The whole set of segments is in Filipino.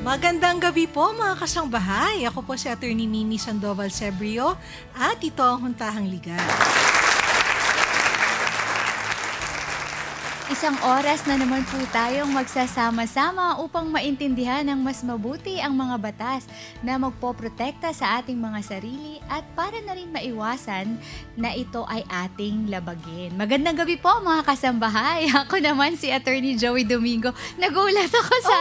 Magandang gabi po mga kasangbahay. Ako po si Attorney Mimi Sandoval Sebrio at ito ang Huntahang Ligal. Isang oras na naman po tayong magsasama-sama upang maintindihan ng mas mabuti ang mga batas na magpoprotekta sa ating mga sarili at para na rin maiwasan na ito ay ating labagin. Magandang gabi po mga kasambahay. Ako naman si Attorney Joey Domingo. Nagulat ako sa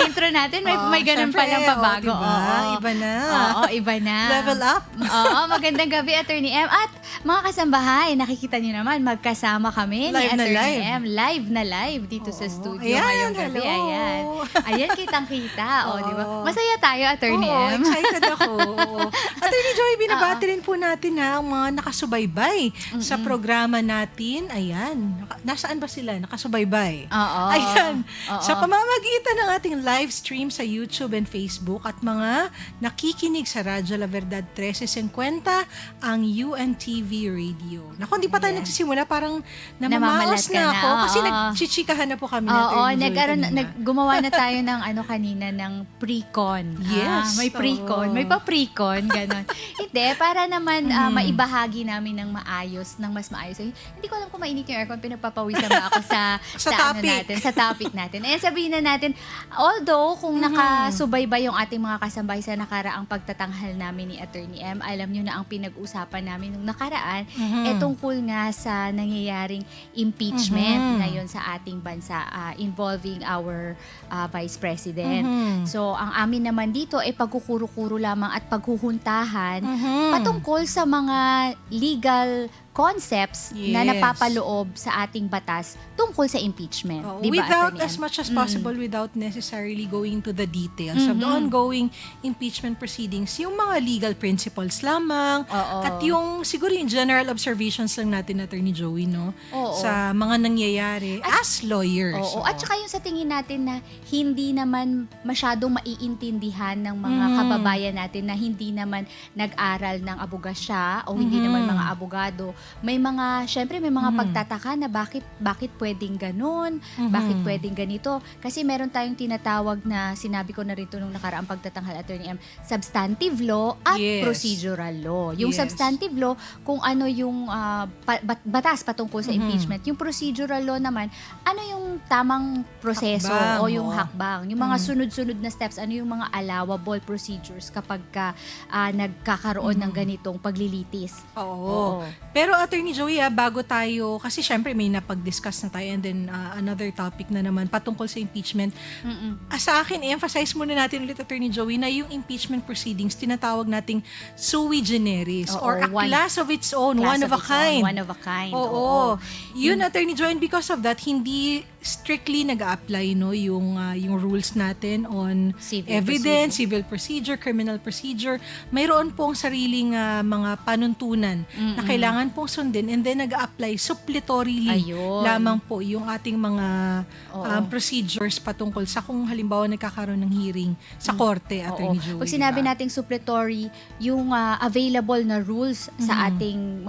intro natin. May ganun palang pabago. Diba? Iba na. Oo, iba na. Level up. Oo, magandang gabi Attorney M. At mga kasambahay, nakikita niyo naman magkasama kami ni Live na Attorney live. M. Live na live dito sa studio Ayan, ngayong gabi. hello. Ayan. Ayan, kitang-kita. O, di ba? Oo. Masaya tayo, Attorney Oo, M. excited ako. Oo. Attorney Joy, binabati rin po natin ang mga nakasubaybay sa programa natin. Ayan. Nasaan ba sila? Nakasubaybay. Oo. Ayan. Oo. Sa pamamagitan ng ating live stream sa YouTube and Facebook at mga nakikinig sa Radyo La Verdad 1350, ang UNTV Radio. Naku, hindi pa tayo Ayan. nagsisimula. Parang Namamalas namamaos ka na na, ako. Kasi oo. nagchichikahan na po kami na Oo, Attorney Joy kanina. gumawa na tayo ng kanina ng pre-con. Yes, May pre-con. oo. May pa-pre-con, gano'n. Hindi, para naman maibahagi namin ng maayos, ng mas maayos. Hindi ko alam kung mainit yung aircon, pinagpapawisan ba ako sa topic. sa topic natin. Sabihin na natin, although kung nakasubaybay yung ating mga kasambay sa nakaraang pagtatanghal namin ni Attorney M, alam nyo na ang pinag-usapan namin nung nakaraan, tungkol nga sa nangyayaring impeachment ngayon sa ating bansa involving our Vice President. So, ang amin naman dito ay pagkukuro-kuro lamang at paghuhuntahan patungkol sa mga legal concepts na Yes. napapaloob sa ating batas tungkol sa impeachment. Oo, Di ba, without Attorney as M? much as possible, without necessarily going to the details of the ongoing impeachment proceedings, yung mga legal principles lamang, Oo. at yung siguro yung general observations lang natin, Attorney Joey, no? Oo. Sa mga nangyayari as lawyers. Oo. At saka yung sa tingin natin na hindi naman masyadong maiintindihan ng mga kababayan natin na hindi naman nag-aral ng abogasya o hindi naman mga abogado. Syempre may mga pagtataka na bakit pwedeng ganun, bakit pwedeng ganito. Kasi meron tayong tinatawag na, sinabi ko na rin ito nung nakaraang pagtatanghal, Attorney M, substantive law at Yes. procedural law. Yung Yes. substantive law, kung ano yung batas patungkol sa impeachment. Yung procedural law naman, ano yung tamang proseso Hakbang, o yung oo. hakbang. Yung mga sunod-sunod na steps, ano yung mga allowable procedures kapag nagkakaroon ng ganitong paglilitis. Oo. Pero Attorney Joey, bago tayo, kasi syempre may napag-discuss na tayo and then another topic na naman patungkol sa impeachment. Sa akin, i-emphasize muna natin ulit, Attorney Joey, na yung impeachment proceedings, tinatawag nating sui generis Oo, or a class of its own, one of a kind. One of a kind. Oo. Yun, Attorney Joey, and because of that, hindi strictly nag-a-apply yung rules natin on Civil evidence, civil procedure, criminal procedure. Mayroon pong sariling mga panuntunan na kailangan pong sundin and then nag-a-apply suppletorily Ayun. lamang po yung ating mga Oo. procedures patungkol sa kung halimbawa nagkakaroon ng hearing sa korte, Attorney Joey. Pag sinabi diba? nating suppletory, yung available na rules sa ating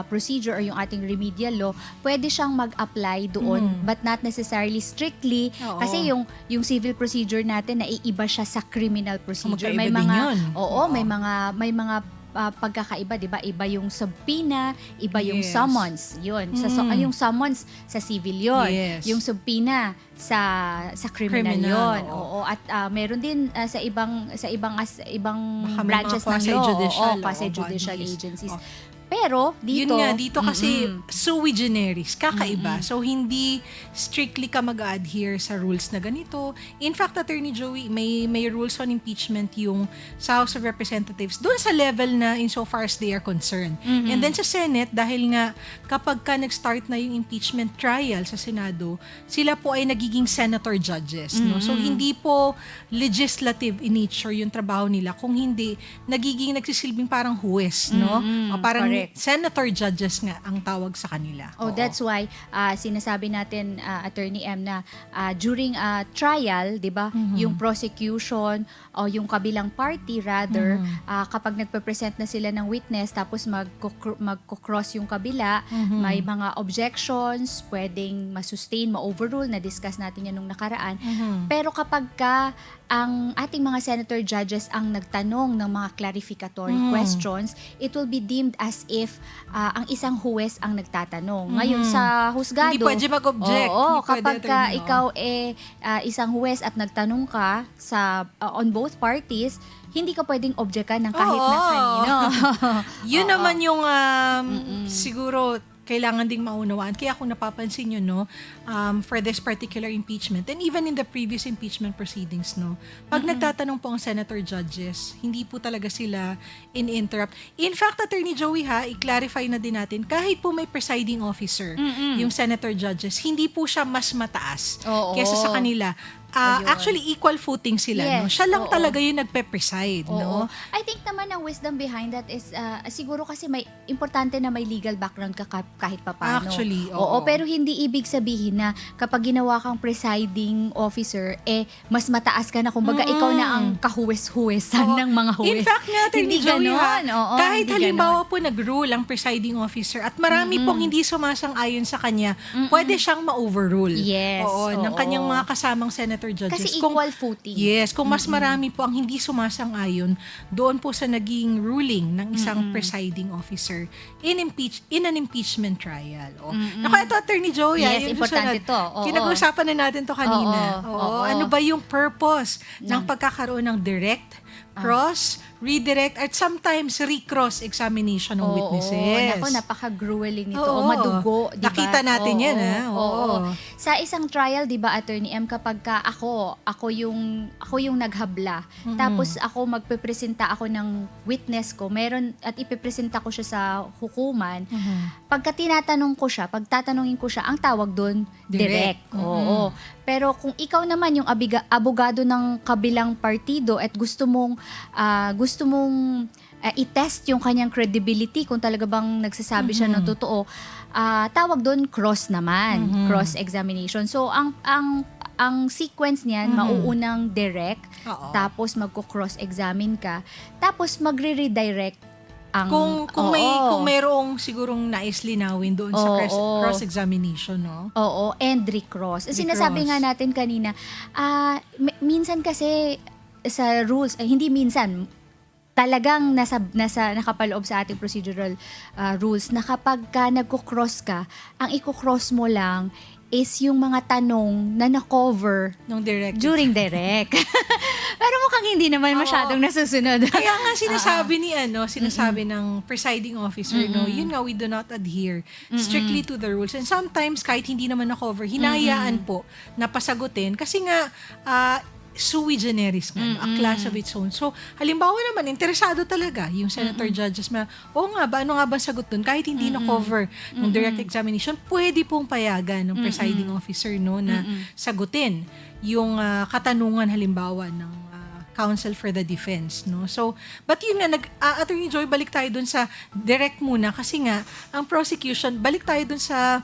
procedure or yung ating remedial law, pwede siyang mag-apply doon but not necessarily strictly Oo. kasi yung civil procedure natin naiiba siya sa criminal procedure. Magkaiba May din mga yun. Oo, Oo. may mga pagkakaiba, 'di ba? Iba yung subpoena, iba yung Yes. summons. 'Yun. Yung summons sa civil 'yon. Yes. Yung subpoena sa criminal, Criminal, 'yon. oo. Oo. At meron din sa ibang Baka may branches mga ng law. quasi-judicial, Oo, quasi-judicial bodies. agencies. Oh. Pero dito, Yun nga, dito kasi sui generis, kakaiba. So, hindi strictly ka mag-adhere sa rules na ganito. In fact, Attorney Joey, may rules on impeachment yung sa House of Representatives doon sa level na insofar as they are concerned. And then sa Senate, dahil nga kapag ka nag-start na yung impeachment trial sa Senado, sila po ay nagiging senator judges. No? So, hindi po legislative in nature yung trabaho nila. Kung hindi, nagsisilbing parang huwes. No? O parang correct. senator judges nga ang tawag sa kanila. Oh, Oo. that's why sinasabi natin, Attorney M, na during a trial, 'di ba, yung prosecution o yung kabilang party rather, kapag nagpe-present na sila ng witness tapos magko-cross yung kabila, may mga objections, pwedeng ma-sustain, ma-overrule, na-discuss natin yan nung nakaraan. Pero kapag ka ang ating mga senator judges ang nagtanong ng mga clarificatory questions, it will be deemed as if ang isang huwes ang nagtatanong. Ngayon sa husgado, Hindi pwede mag-object. oo, Hindi pwede, kapag ka attorney, ikaw isang huwes at nagtanong ka sa on both parties, hindi ka pwedeng objectan ng kahit na Oo. kanino. Yun Oo. naman yung siguro kailangan ding maunawaan. Kaya kung napapansin nyo, no, for this particular impeachment, and even in the previous impeachment proceedings, no, pag nagtatanong po ang senator judges, hindi po talaga sila in-interrupt. In fact, Attorney Joey, i-clarify na din natin, kahit po may presiding officer, yung senator judges, hindi po siya mas mataas Oo. kesa sa kanila. Ayun. Actually, equal footing sila. No? Yes, Siya lang oo. talaga yung nagpe-preside. No? Oo. I think naman ang wisdom behind that is siguro kasi may importante na may legal background ka kahit papaano. Actually, Oo, oo. pero hindi ibig sabihin na kapag ginawa kang presiding officer, mas mataas ka na. Kumbaga, ikaw na ang kahuwes-huwesan Oo. ng mga huwes. In fact nga, Attorney Hindi Joey, ganon. Oo, kahit hindi halimbawa po nag-rule ang presiding officer at marami pong hindi sumasang-ayon sa kanya, pwede siyang ma-overrule. Yes, Oo, ng oo. kanyang mga kasamang senator judges. Kasi Kung- equal footing. Yes, kung mas marami po ang hindi sumasang-ayon doon po sa naging ruling ng isang presiding officer in an impeachment trial. Naku, ito, Attorney Joey, Yes, yung importante susunod. to. Oo. Pinag-uusapan na natin to kanina. Oo, Oo. oo. Ano ba yung purpose ng pagkakaroon ng direct, cross, redirect, at sometimes recross examination ng witnesses? Naku, napaka-grueling nito. Oo. O madugo, di ba? Nakita natin yan, Oo. Oo. Sa isang trial, di ba, Attorney M, kapag ka ako yung naghabla, tapos ako magpepresenta ako ng witness ko, meron, at ipepresenta ko siya sa hukuman, pagka pagtatanungin ko siya, ang tawag doon, direct. Oo. Pero kung ikaw naman yung abogado ng kabilang partido at gusto mong i-test yung kanyang credibility kung talaga bang nagsasabi siya ng totoo, tawag doon cross naman, cross-examination. So ang sequence niyan, mauunang direct, Oo. tapos magko-cross-examine ka, tapos magre-redirect ang... Kung Oo. mayroong sigurong nais linawin doon sa Oo. cross-examination, no? Oo, and recross. Sinasabi Recross. nga natin kanina, minsan kasi sa rules, hindi minsan, talagang nakapaloob sa ating procedural rules na kapag ka nagko-cross ka, ang iko-cross mo lang is yung mga tanong na na-cover Nung direct. during direct. Pero mukhang hindi naman masyadong nasusunod. Kaya nga sinasabi ng presiding officer, no, yun nga, we do not adhere strictly to the rules. And sometimes, kahit hindi naman na-cover, hinayaan po na pasagutin kasi nga, sui generis nga, no, a class of its own. So, halimbawa naman, interesado talaga yung senator judges na, nga ba, ano nga ba sagot dun? Kahit hindi na-cover ng direct examination, pwede pong payagan ng presiding officer, no, na sagutin yung katanungan halimbawa ng counsel for the defense, no? So, but yun nga, Attorney Joy, balik tayo dun sa direct muna kasi nga, ang prosecution, balik tayo dun sa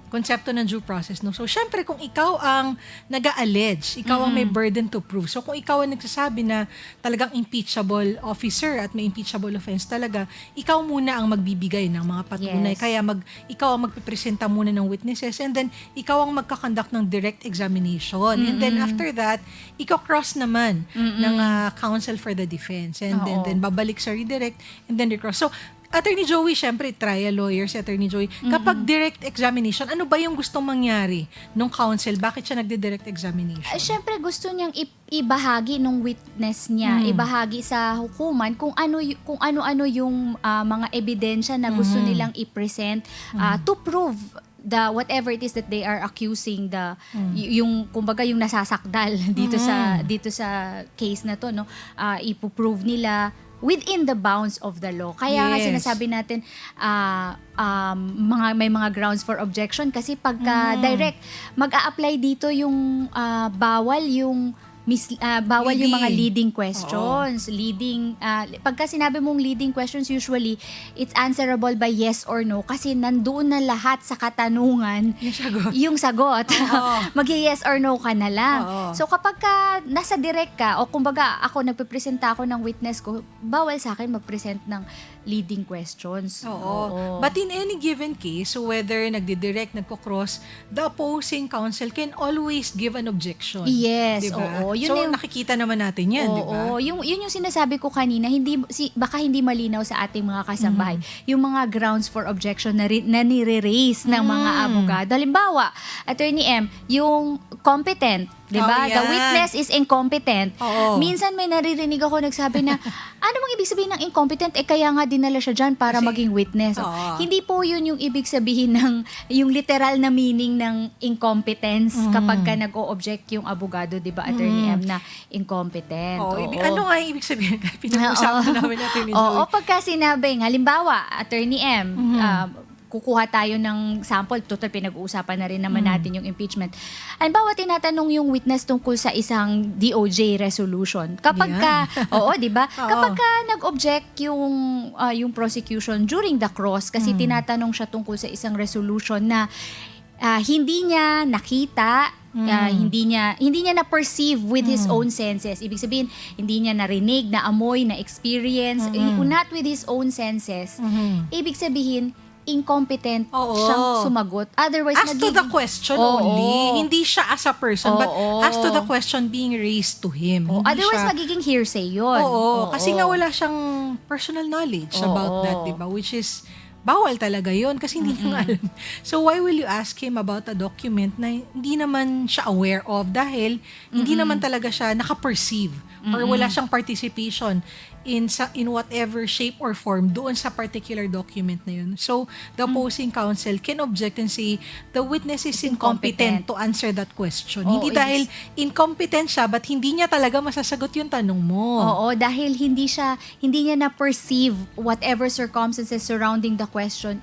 konsepto ng due process, no? So, syempre, kung ikaw ang nag-a-allege, ikaw ang may burden to prove. So, kung ikaw ang nagsasabi na talagang impeachable officer at may impeachable offense talaga, ikaw muna ang magbibigay ng mga patunay. Yes. Kaya ikaw ang magpipresenta muna ng witnesses and then ikaw ang magkakonduct ng direct examination. And then after that, ikaw cross naman ng counsel for the defense. And Oo. then babalik sa redirect and then recross. So, Attorney Joey, syempre, trial lawyer si Attorney Joey. Kapag direct examination, ano ba yung gustong mangyari nung counsel? Bakit siya nagde-direct examination? Siyempre gusto niyang ibahagi nung witness niya, ibahagi sa hukuman kung ano-ano yung mga ebidensya na gusto nilang i-present to prove the whatever it is that they are accusing yung kumbaga yung nasasakdal dito sa case na to, no, ipo-prove nila within the bounds of the law. Kaya nga Yes. sinasabi natin may mga grounds for objection kasi pagka direct mag-a-apply dito yung bawal yung yung mga leading questions. Pagka sinabi mong leading questions, usually it's answerable by yes or no kasi nandoon na lahat sa katanungan yung sagot. Mag-yes or no ka na lang. Oo. So kapag ka nasa direct ka o kumbaga ako nagpipresenta ako ng witness ko, bawal sa akin mag-present ng leading questions. Oo. But in any given case, so whether nagdi-direct, nagko-cross, the opposing counsel can always give an objection. Yes, Diba? oo. Yun So, na yung, nakikita naman natin yan, di ba? Oo, yun yung sinasabi ko kanina, baka hindi malinaw sa ating mga kasambahay. Yung mga grounds for objection na nire-raise ng mga abogado. Halimbawa, Attorney M, yung competent, di ba? Oh, The yan. witness is incompetent. Oo. Minsan may naririnig ako nagsabi na, ano bang ibig sabihin ng incompetent? Kaya nga dinala siya dyan para Kasi- maging witness. Oo. Hindi po yun yung ibig sabihin ng, yung literal na meaning ng incompetence kapag ka nag-o-object yung abogado, di ba, Attorney M, na incompetent. Oh, Oo. ano nga yung ibig sabihin? Pinag-usapan namin natin ni Oo, Joey. pagka sinabing, halimbawa, Attorney M, kukuha tayo ng sample, total pinag-uusapan na rin naman natin yung impeachment. Halimbawa, tinatanong yung witness tungkol sa isang DOJ resolution. Kapag ka, oo, di ba? Oo. Kapag ka nag-object yung prosecution during the cross, kasi tinatanong siya tungkol sa isang resolution na hindi niya nakita, hindi niya na-perceive with his own senses. Ibig sabihin, hindi niya narinig, na-amoy, na-experience, not with his own senses. Ibig sabihin, incompetent Oo. siyang sumagot. Otherwise, As to the question Oo. only, hindi siya as a person, but Oo. as to the question being raised to him. Oo. Hindi Otherwise, siya, magiging hearsay yun. Oo, kasi nga wala siyang personal knowledge about that, di ba? Which is, bawal talaga yon kasi hindi niya nga alam. So, why will you ask him about a document na hindi naman siya aware of dahil hindi naman talaga siya nakaperceive or wala siyang participation in whatever shape or form doon sa particular document na yun. So, the opposing counsel can object and say, the witness is incompetent to answer that question. Oo, Hindi dahil incompetent siya, but hindi niya talaga masasagot yung tanong mo. Oo, dahil hindi niya na-perceive whatever circumstances surrounding the question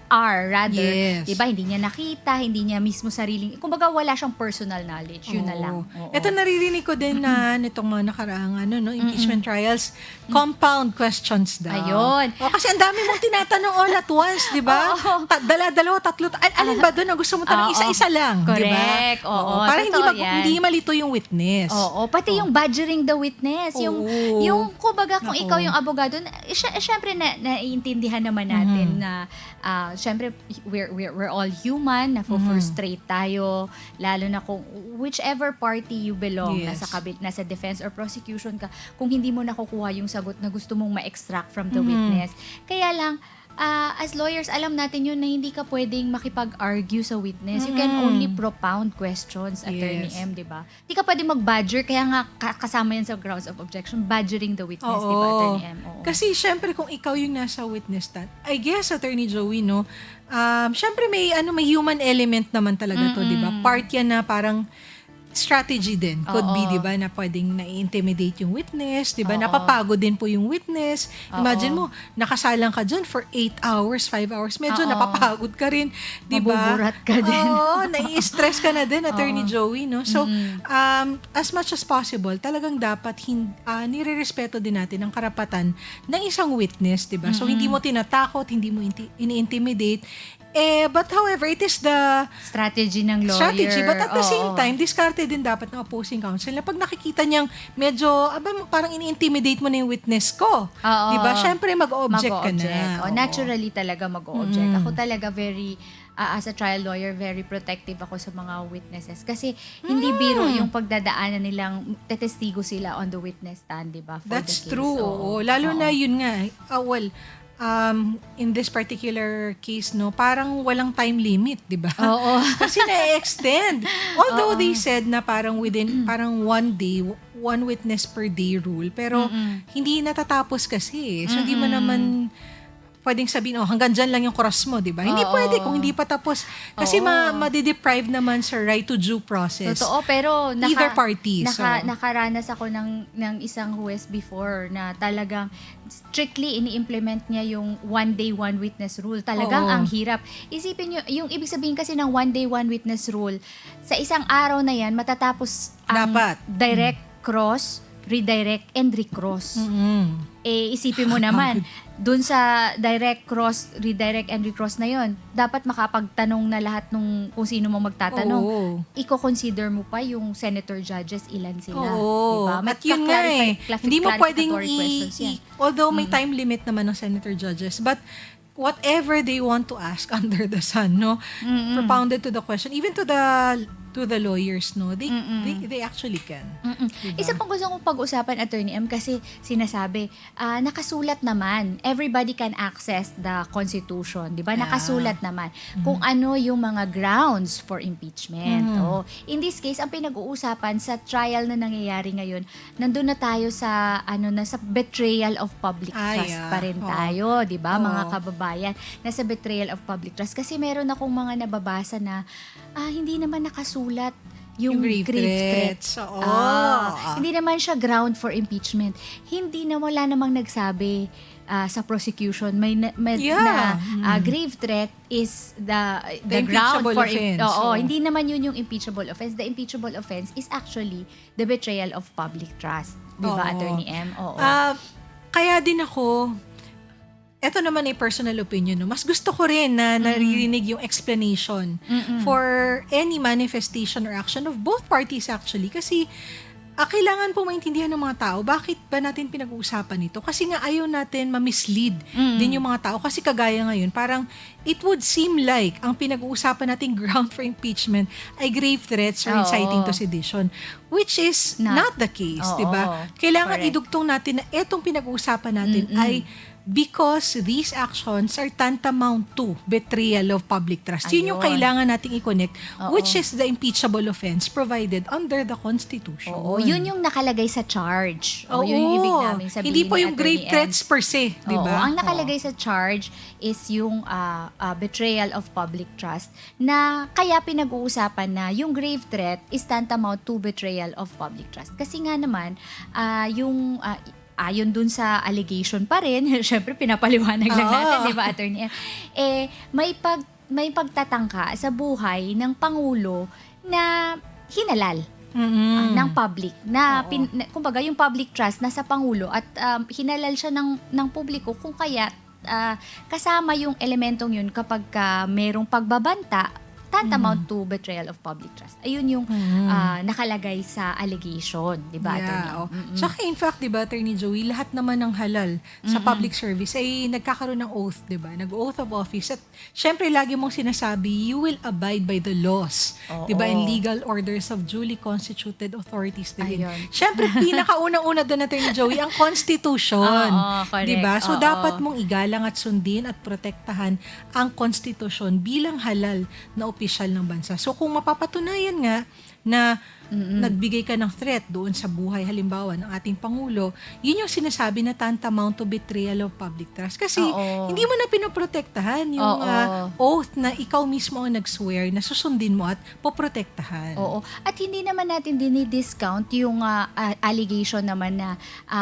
are rather. Yes. Diba? Hindi niya nakita, hindi niya mismo sariling, kumbaga wala siyang personal knowledge. Yun na lang. Oo. Ito naririnig ko din na nitong mga nakaraang impeachment trials, compound questions daw. Ayun. Kasi ang dami mong tinatanong all at once, di ba? Oo. Dalawa, tatlo. Alin ba doon ang gusto mo tanong? Oo. Isa-isa lang, di ba? Correct. Oo, Para hindi, totoo yan. hindi malito yung witness. Oo, pati yung badgering the witness, Oo. yung kumbaga kung Nako. ikaw yung abogado, syempre naiintindihan naman natin na syempre we're all human, na-frustrate tayo, lalo na kung whichever party you belong, Yes. nasa defense or prosecution ka, kung hindi mo nakukuha yung sagot na gusto mong ma-extract from the witness. Kaya lang, as lawyers, alam natin yun na hindi ka pwedeng makipag-argue sa witness. You can only propound questions, Attorney Yes. M, di ba? Hindi ka pwedeng mag-badger, kaya nga kasama yan sa grounds of objection, badgering the witness, di ba, Attorney M? Oo. Kasi syempre kung ikaw yung nasa witness stand, I guess, Attorney Joey, no, syempre may human element naman talaga to, di ba? Part yan na parang strategy din. Could be, Oo. di ba, na pwedeng na-intimidate yung witness, di ba? Oo. Napapagod din po yung witness. Imagine Oo. mo, nakasalang ka dyan for 8 hours, 5 hours. Medyo Oo. napapagod ka rin, di ba? Mabuburat ka din. Oo, nai-stress ka na din, Attorney Joey, no? So, as much as possible, talagang dapat nire-respeto din natin ang karapatan ng isang witness, di ba? So, hindi mo tinatakot, hindi mo ini-intimidate. But however, it is the Strategy ng lawyer. strategy. But at the same Oo. time, discarded din dapat ng opposing counsel na pag nakikita niyang medyo, parang ini-intimidate mo na yung witness ko. Oo. Diba? Syempre, mag-object ka na. Oo. Naturally talaga mag-object. Ako talaga as a trial lawyer, very protective ako sa mga witnesses. Kasi hindi biro yung pagdadaanan nilang tetestigo sila on the witness stand, di ba? For That's the case. true. Oo. Lalo na yun nga. In this particular case, no, parang walang time limit, di ba? Oo. Kasi na-extend. Although they said na parang parang one day, one witness per day rule, pero hindi natatapos kasi. So, hindi mo naman pwedeng sabihin, hanggang dyan lang yung cross mo, di ba? Hindi Oo. pwede kung hindi pa tapos. Kasi Oo. madideprive naman sa right to due process. Totoo, pero Either party. nakaranas ako ng isang huwes before na talagang strictly ini-implement niya yung one day, one witness rule. Talagang Oo. ang hirap. Isipin nyo, yung ibig sabihin kasi ng one day, one witness rule, sa isang araw na yan, matatapos ang Dapat. direct cross, redirect, and recross. Isipin mo naman, dun sa direct cross, redirect, and recross na yon, dapat makapagtanong na lahat nung kung sino mo magtatanong. Oo. Iko-consider mo pa yung senator judges, ilan sila. Oo. Diba? At yun nga hindi mo pwedeng questions yan. although may time limit naman ng senator judges, but whatever they want to ask under the sun, no? Propounded to the question, even to the to the lawyers, no? They Mm-mm. they actually can. Diba? Isa pang gusto kong pag-usapan, Attorney M, kasi sinasabi, nakasulat naman, everybody can access the Constitution, di ba? Yeah. Nakasulat naman kung ano yung mga grounds for impeachment. Mhm. Oh, in this case, ang pinag-uusapan sa trial na nangyayari ngayon, nandun na tayo sa sa betrayal of public trust yeah. pa rin Oo. tayo, di ba? Oo. Mga kababayan, nasa betrayal of public trust. Kasi meron akong mga nababasa na hindi naman nakasulat yung grave threats. Oo. Hindi naman siya ground for impeachment. Wala namang nagsabi sa prosecution Yeah. grave threat is the ground impeachable for offense. Oo, Oo. hindi naman yun yung impeachable offense. The impeachable offense is actually the betrayal of public trust. Di ba, Oo. Attorney M? Oo. Kaya din ako, eto naman ay personal opinion, no? Mas gusto ko rin na naririnig yung explanation for any manifestation or action of both parties actually. Kasi kailangan po maintindihan ng mga tao bakit ba natin pinag-uusapan ito. Kasi nga ayaw natin ma-mislead din yung mga tao. Kasi kagaya ngayon, parang it would seem like ang pinag-uusapan nating ground for impeachment ay grave threats or Oo. inciting to sedition. Which is not the case, Oo. di ba? Kailangan Correct. idugtong natin na etong pinag-uusapan natin ay because these actions are tantamount to betrayal of public trust. Yun yung Ayun. kailangan nating i-connect, Oo. which is the impeachable offense provided under the Constitution. Oo, yun yung nakalagay sa charge. Oo, yun yung ibig namin sabihin. Hindi po ni yung grave Attorney M. threats per se, di ba? Oo, ang nakalagay sa charge is yung betrayal of public trust na kaya pinag-uusapan na yung grave threat is tantamount to betrayal of public trust. Kasi nga naman, ayon dun sa allegation pa rin, syempre pinapaliwanag lang Oo. natin, di ba, Attorney M? May pagtatangka sa buhay ng Pangulo na hinalal ng public na kumbaga yung public trust nasa Pangulo at hinalal siya ng publiko kung kaya kasama yung elementong yun kapag merong pagbabanta tantamount to betrayal of public trust. Ayun yung nakalagay sa allegation, di ba, Attorney? Yeah. Tsaka in fact, di ba, Attorney Joey, lahat naman ng halal sa public service ay nagkakaroon ng oath, di ba? Nag-oath of office. At syempre, lagi mong sinasabi, you will abide by the laws, di ba? And legal orders of duly constituted authorities. Ayun. Syempre, pinakaunang-una doon, Attorney Joey, ang Constitution. Oo, correct. Di ba? So, Oo. dapat mong igalang at sundin at protektahan ang Constitution bilang halal na opisyal ng bansa. So kung mapapatunayan nga na nagbigay ka ng threat doon sa buhay halimbawa ng ating Pangulo, yun yung sinasabi na tantamount to betrayal of public trust. Kasi Oo. hindi mo na pinoprotektahan yung oath na ikaw mismo ang nag-swear na susundin mo at poprotektahan. Oo. At hindi naman natin dinidiscount yung allegation naman na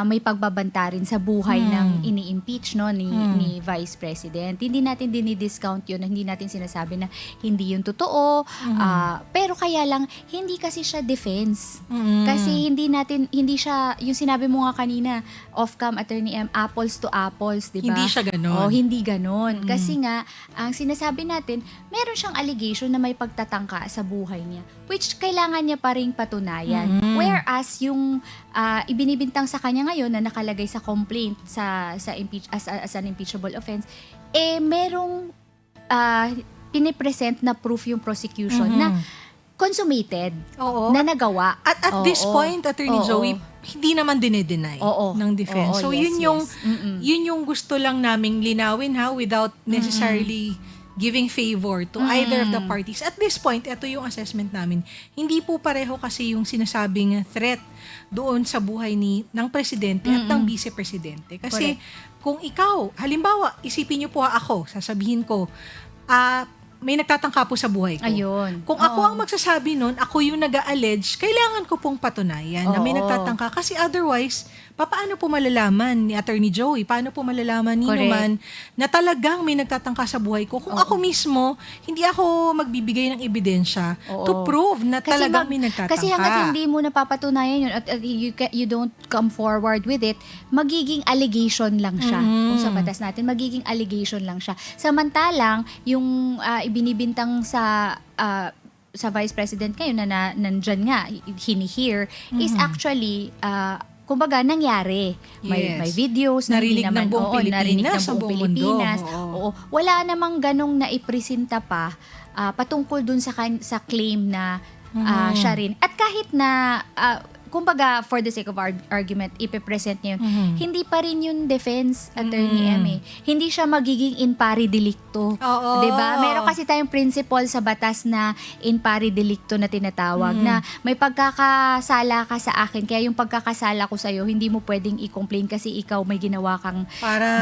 may pagbabanta rin sa buhay ng ini-impeach ni Vice President. Hindi natin dinidiscount yun, hindi natin sinasabi na hindi yun totoo. Pero kaya lang, hindi kasi siya defense. Kasi hindi siya, yung sinabi mo nga kanina, off-cam, Attorney M, apples to apples, di ba? Hindi siya ganon. Oh, hindi ganon. Kasi nga, ang sinasabi natin, meron siyang allegation na may pagtatangka sa buhay niya, which kailangan niya pa ring patunayan. Whereas, yung ibinibintang sa kanya ngayon na nakalagay sa complaint as an impeachable offense, merong pinipresent na proof yung prosecution na consummated, Oo. na nagawa. At this Oo. point, Attorney Oo. Joey, hindi naman dinedeny Oo. ng defense. Oo, So yes, yun yes. yung gusto lang naming linawin without necessarily giving favor to either of the parties. At this point, ito yung assessment namin. Hindi po pareho kasi yung sinasabing threat doon sa buhay ng presidente at ng vice-presidente. Kasi kung ikaw, halimbawa, isipin niyo po ako, sasabihin ko, may nagtatangka po sa buhay ko. Ayun. Kung ako ang magsasabi nun, ako yung nag-a-allege, kailangan ko pong patunayan na may Oo. nagtatangka. Kasi otherwise, paano po malalaman ni Attorney Joey? Paano po malalaman ni Correct. naman na talagang may nagtatangka sa buhay ko? Kung ako mismo, hindi ako magbibigay ng ebidensya to prove na talagang may nagtatangka. Kasi hanggat hindi mo napapatunayan yun at you don't come forward with it, magiging allegation lang siya. Kung sa batas natin, magiging allegation lang siya. Samantalang, yung ibinibintang sa Vice President ngayon na nandyan nga, hini-hear, is actually kumbaga nangyari. May Yes. videos na Narinig hindi naman ng buong narinig ng Pilipinas, sa buong buong mundo. Pilipinas. Oo. Oo. Wala namang ganong naipresenta pa patungkol dun sa claim na siya rin. At kahit na kumbaga, for the sake of argument, ipipresent niya yun, hindi pa rin yung defense, Attorney M. Hindi siya magiging in pari delicto. Oo. Diba? Meron kasi tayong principle sa batas na in pari delicto na tinatawag, na may pagkakasala ka sa akin, kaya yung pagkakasala ko sa'yo, hindi mo pwedeng i-complain kasi ikaw may ginawa kang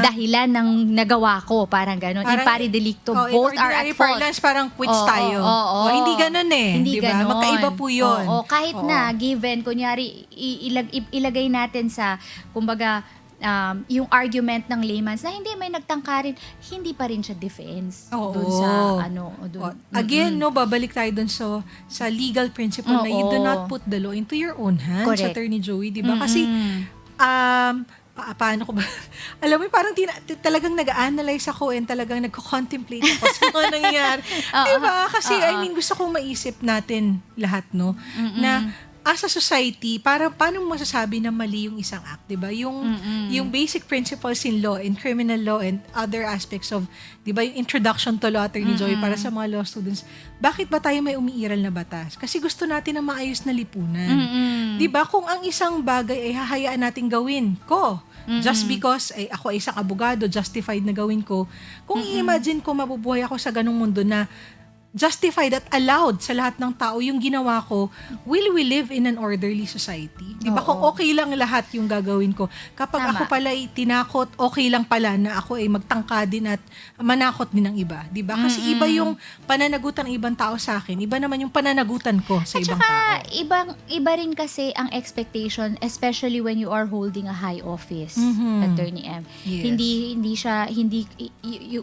dahilan ng nagawa ko. Parang gano'n. In pari delicto, both are at fault. Parlance, parang quits tayo. Hindi gano'n Hindi diba? gano'n. Magkaiba po yun. Kahit na, given, kunyari, ilagay natin sa, kumbaga, yung argument ng layman na hindi may nagtangkarin, hindi pa rin siya defense dun sa Again, babalik tayo dun sa legal principle na you do not put the law into your own hands, Correct. Attorney Joey, di ba? Kasi paano ko ba? Alam mo, parang talagang nag-analyze ako and talagang nagko-contemplate ako sa mga nangyayari. Diba? Kasi, gusto kong maisip natin lahat, no? Na, as a society, paano mo masasabi na mali yung isang act, 'di ba? Yung basic principles in law, in criminal law and other aspects of, 'di ba, yung introduction to law, Attorney Joy, para sa mga law students. Bakit ba tayo may umiiral na batas? Kasi gusto natin ng maayos na lipunan. 'Di ba? Kung ang isang bagay ay hahayaan nating gawin ko, just because ako ay isang abogado, justified na gawin ko. Kung i-imagine ko mabubuhay ako sa ganung mundo na justified at allowed sa lahat ng tao yung ginawa ko, will we live in an orderly society? Di ba? Kung okay lang lahat yung gagawin ko. Kapag ako pala ay tinakot, okay lang pala na ako ay magtangka din at manakot din ng iba. Di ba? Kasi iba yung pananagutan ng ibang tao sa akin. Iba naman yung pananagutan ko sa ibang tao. Iba rin kasi ang expectation, especially when you are holding a high office, Attorney M. Yes.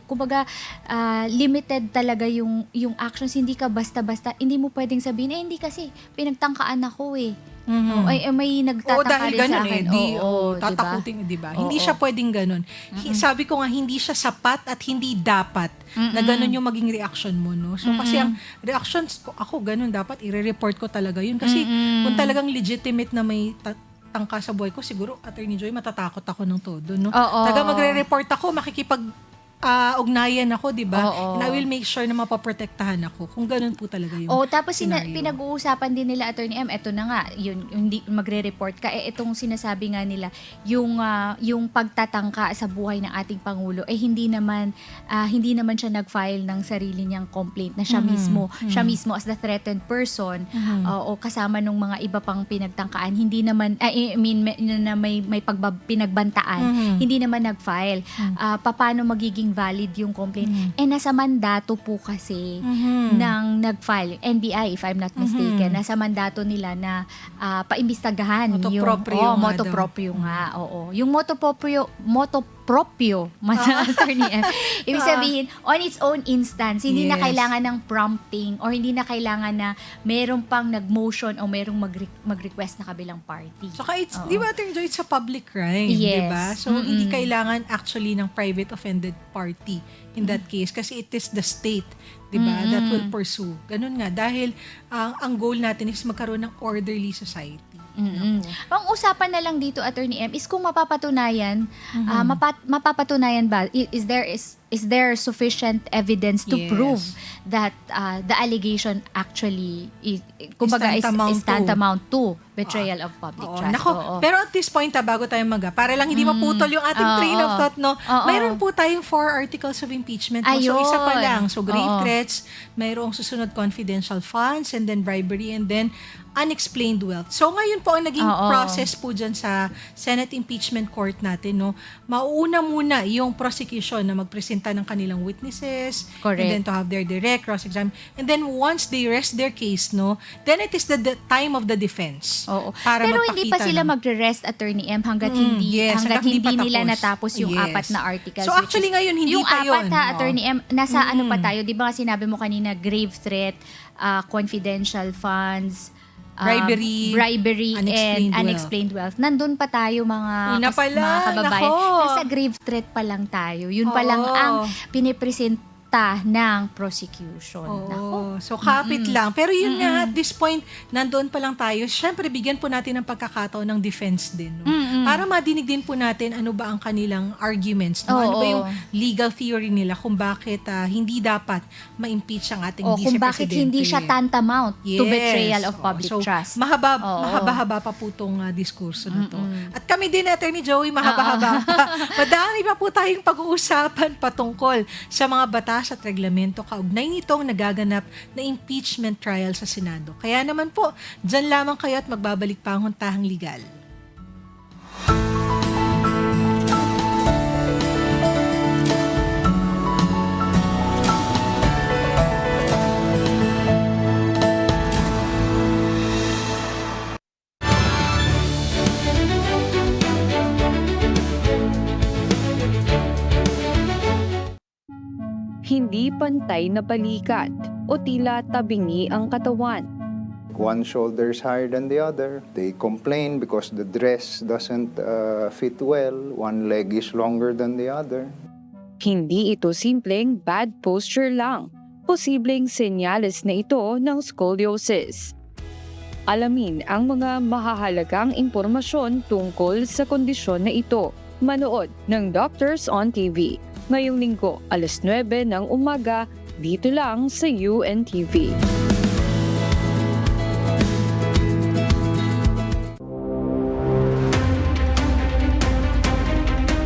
Kumbaga, limited talaga yung actions, hindi ka basta-basta, hindi mo pwedeng sabihin, hindi kasi, pinagtangkaan ako may nagtatangka rin sa akin. Tatakutin, diba? Hindi siya pwedeng ganun. Sabi ko nga, hindi siya sapat at hindi dapat na ganun yung maging reaction mo, no? So, kasi ang reactions ko, ako ganun, dapat i-report ko talaga yun. Kasi kung talagang legitimate na may tangka sa buhay ko, siguro, Attorney Joy, matatakot ako ng todo, no? Taga magre-report ako, ugnayan ako, di ba? And I will make sure na mapaprotektahan ako. Kung ganun po talaga yung tapos scenario. pinag-uusapan din nila, Attorney M, eto na nga, yung hindi magre-report ka, itong sinasabi nga nila, yung pagtatangka sa buhay ng ating Pangulo, hindi naman siya nag-file ng sarili niyang complaint na siya mismo as the threatened person, o kasama nung mga iba pang pinagtangkaan, hindi naman, na may pinagbantaan, hindi naman nag-file. Paano magiging valid yung complaint? Nasa mandato po kasi ng nag-file, NBI if I'm not mistaken, nasa mandato nila na paimbestagahan yung motu proprio nga. Yung motu proprio, Attorney M. Ibig sabihin, on its own instance, hindi na kailangan ng prompting or hindi na kailangan na meron pang nag-motion o merong mag-request na kabilang party. Saka di ba, Attorney Joy, it's a public crime, di ba? So, hindi kailangan actually ng private offended party in that case kasi it is the state, di ba, that will pursue. Ganun nga, dahil ang goal natin is magkaroon ng orderly society. Ang usapan na lang dito, Attorney M, is kung mapapatunayan, mapapatunayan ba, is there sufficient evidence to prove that the allegation actually is tantamount to betrayal of public trust. Pero at this point, bago tayo para lang hindi maputol yung ating train of thought, no? Mayroon po tayong 4 articles of impeachment. So, isa pa lang. So, grave threats, mayroong susunod confidential funds, and then bribery, and then unexplained wealth. So, ngayon po ang naging process po dyan sa Senate Impeachment Court natin, no? Mauuna muna yung prosecution na magpresenta ng kanilang witnesses. Correct. And then to have their direct cross-exam. And then once they rest their case, no? Then it is the time of the defense. Para pero hindi pa sila magre-rest, Attorney M, hanggat hindi nila natapos yung 4 na articles. So actually ngayon, hindi pa yun. Yung 4 Attorney M, nasa ano pa tayo? Di ba nga sinabi mo kanina, grave threat, confidential funds, bribery and unexplained wealth. Nandun pa tayo mga kababayan. Nasa grave threat pa lang tayo. Yun pa lang ang pinipresenta ng prosecution. Nako, So, kapit lang. Pero yun nga, at this point, nandoon pa lang tayo. Siyempre, bigyan po natin ng pagkakataon ng defense din. No? Para madinig din po natin ano ba ang kanilang arguments. No? Ano ba yung legal theory nila kung bakit hindi dapat ma-impeach ang ating Kung vice-presidente. bakit hindi siya tantamount to betrayal of public trust. Mahaba-haba pa po itong diskurso na to. At kami din, Attorney Joey, mahaba-haba pa. Madami pa po tayong pag-uusapan patungkol sa mga batas at reglamento kaugnay nitong nagaganap na impeachment trial sa Senado. Kaya naman po, dyan lamang kayo at magbabalik pa ang Huntahang Legal. Hindi pantay na balikat o tila tabingi ang katawan. One shoulder is higher than the other. They complain because the dress doesn't fit well. One leg is longer than the other. Hindi ito simpleng bad posture lang. Posibleng senyales na ito ng scoliosis. Alamin ang mga mahahalagang impormasyon tungkol sa kondisyon na ito. Manood ng Doctors on TV. Ngayong linggo, 9:00 ng umaga, dito lang sa UNTV.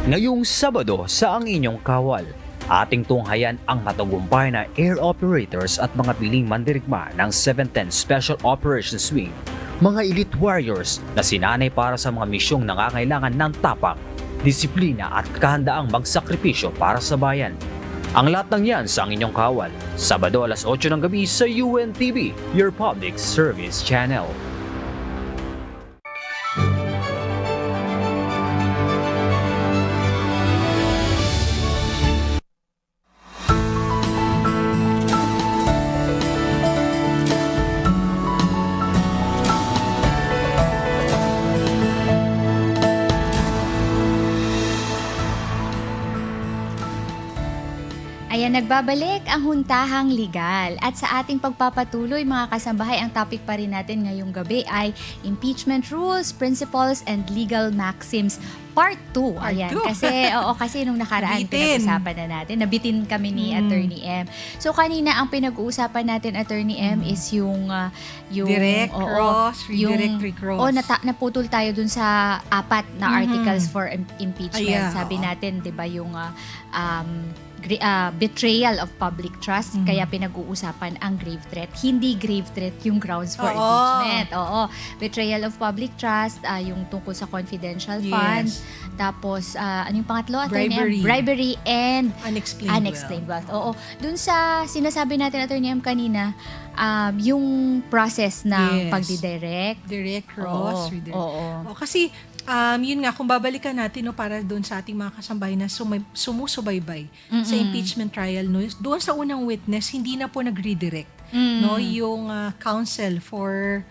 Ngayong Sabado sa Ang Inyong Kawal, ating tunghayan ang matagumpay na air operators at mga piling mandirigma ng 710 Special Operations Wing, mga elite warriors na sinanay para sa mga misyong nangangailangan ng tapak, disiplina at kahandaang magsakripisyo para sa bayan. Ang lahat ng yan sa Ang Inyong Kawal, Sabado 8:00 ng gabi sa UNTV, your public service channel. Ayan, nagbabalik ang Huntahang Legal. At sa ating pagpapatuloy, mga kasambahay, ang topic pa rin natin ngayong gabi ay Impeachment Rules, Principles, and Legal Maxims Part 2. Ayan, kasi nung nakaraan pinag-usapan na natin, nabitin kami ni Attorney M. So kanina ang pinag-uusapan natin, Attorney M, is yung Direct, cross, redirect, recross. Naputol tayo dun sa 4 na articles for impeachment. Sabi oo. natin, 'di ba, yung betrayal of public trust, kaya pinag-uusapan ang grave threat. Hindi grave threat yung grounds for impeachment. Betrayal of public trust, yung tungkol sa confidential funds. Tapos, ano yung pangatlo? Bribery and unexplained wealth. Dun sa sinasabi natin, Attorney M, kanina, yung process ng pagdidirect. Direct, cross, redirect. Kasi, yun nga, kung babalikan natin para doon sa ating mga kasambahay na sumusubaybay sa impeachment trial, no, doon sa unang witness, hindi na po nag-redirect no, yung counsel for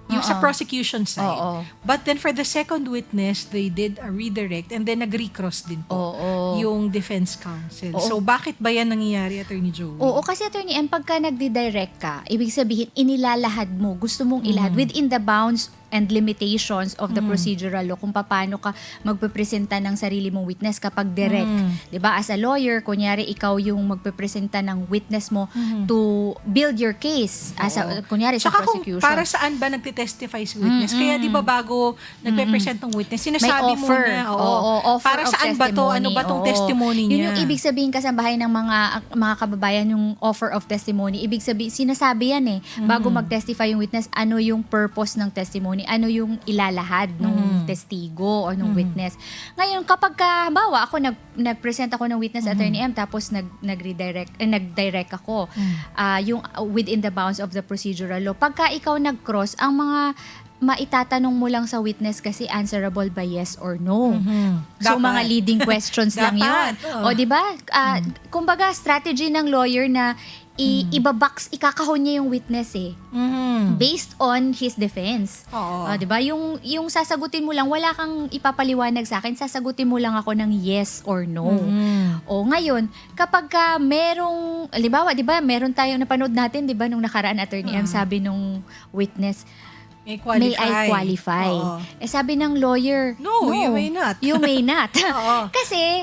yung sa prosecution side. But then for the second witness, they did a redirect and then nag-recross din po yung defense counsel. So bakit ba yan nangyayari, Attorney Joey? Kasi Attorney M, pagka nagdi-direct ka, ibig sabihin, inilalahad mo, gusto mong ilahad within the bounds and limitations of the procedural law kung paano ka magpepresenta ng sarili mong witness kapag direct. 'Di ba? As a lawyer, kunyari ikaw yung magpepresenta ng witness mo to build your case as kunyari sa prosecution. Para saan ba nagte-testify si witness? Kaya 'di ba bago nagpe-present ng witness, sinasabi mo na offer para of saan ba to? Ano ba tong testimony niya? Yun yung ibig sabihin kasambahay ng mga kababayan, yung offer of testimony. Ibig sabihin, sinasabi yan bago mag-testify yung witness, ano yung purpose ng testimony, ano yung ilalahad ng testigo or ng witness. Ngayon, kapag halimbawa ako nag-present ako ng witness, Attorney M, tapos nag-direct ako, yung within the bounds of the procedural law. Pagka ikaw nag-cross, ang mga maitatanong mo lang sa witness kasi answerable by yes or no. So, mga leading questions lang yun. O, di ba? Kumbaga, strategy ng lawyer na ikakahon niya yung witness eh. Based on his defense. Oo. 'Di ba? Yung sasagutin mo lang, wala kang ipapaliwanag sa akin, sasagutin mo lang ako ng yes or no. O ngayon, kapag ka merong, halimbawa, 'di ba, meron tayong napanood natin, 'di ba, nung nakaraan Attorney M, sabi nung witness, may I qualify? Oo. Sabi ng lawyer, No, you may not. You may not. Oo. Kasi,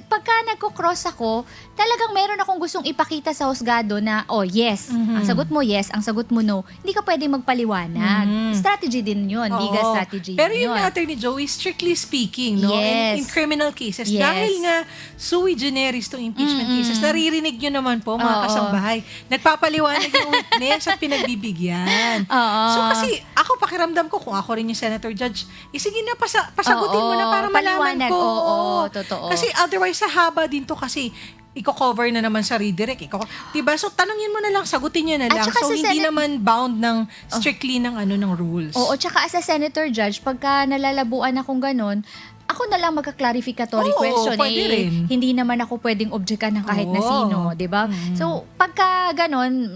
pagka nagko-cross ako, talagang meron akong gustong ipakita sa husgado na, yes, ang sagot mo yes, ang sagot mo no, hindi ka pwedeng magpaliwanag. Strategy din yun, legal Oo. strategy Pero din yung yun. Attorney Joey, strictly speaking, no? Yes. In criminal cases, Yes. dahil nga sui generis tong impeachment cases, naririnig nyo naman po, mga Oo. kasambahay, nagpapaliwanag yung witness at pinagbibigyan. Oo. So kasi, ako pakiramdam ko, kung ako rin yung senator judge, sige na, pasagutin mo na para malaman paliwanag. ko. Oo, totoo. Kasi otherwise, sa haba din to kasi, i-cover na naman sa redirect. Diba? So, tanungin mo na lang, sagutin nyo na At lang. saka So, sa hindi Senate- naman bound ng strictly ng ng rules. Oo, tsaka as a senator judge, pagka nalalabuan akong ganun, ako na lang magka-clarificatory Oo, question. pwede rin. Hindi naman ako pwedeng objectan ng kahit na Oo. sino, 'di ba? So, pagka ganun,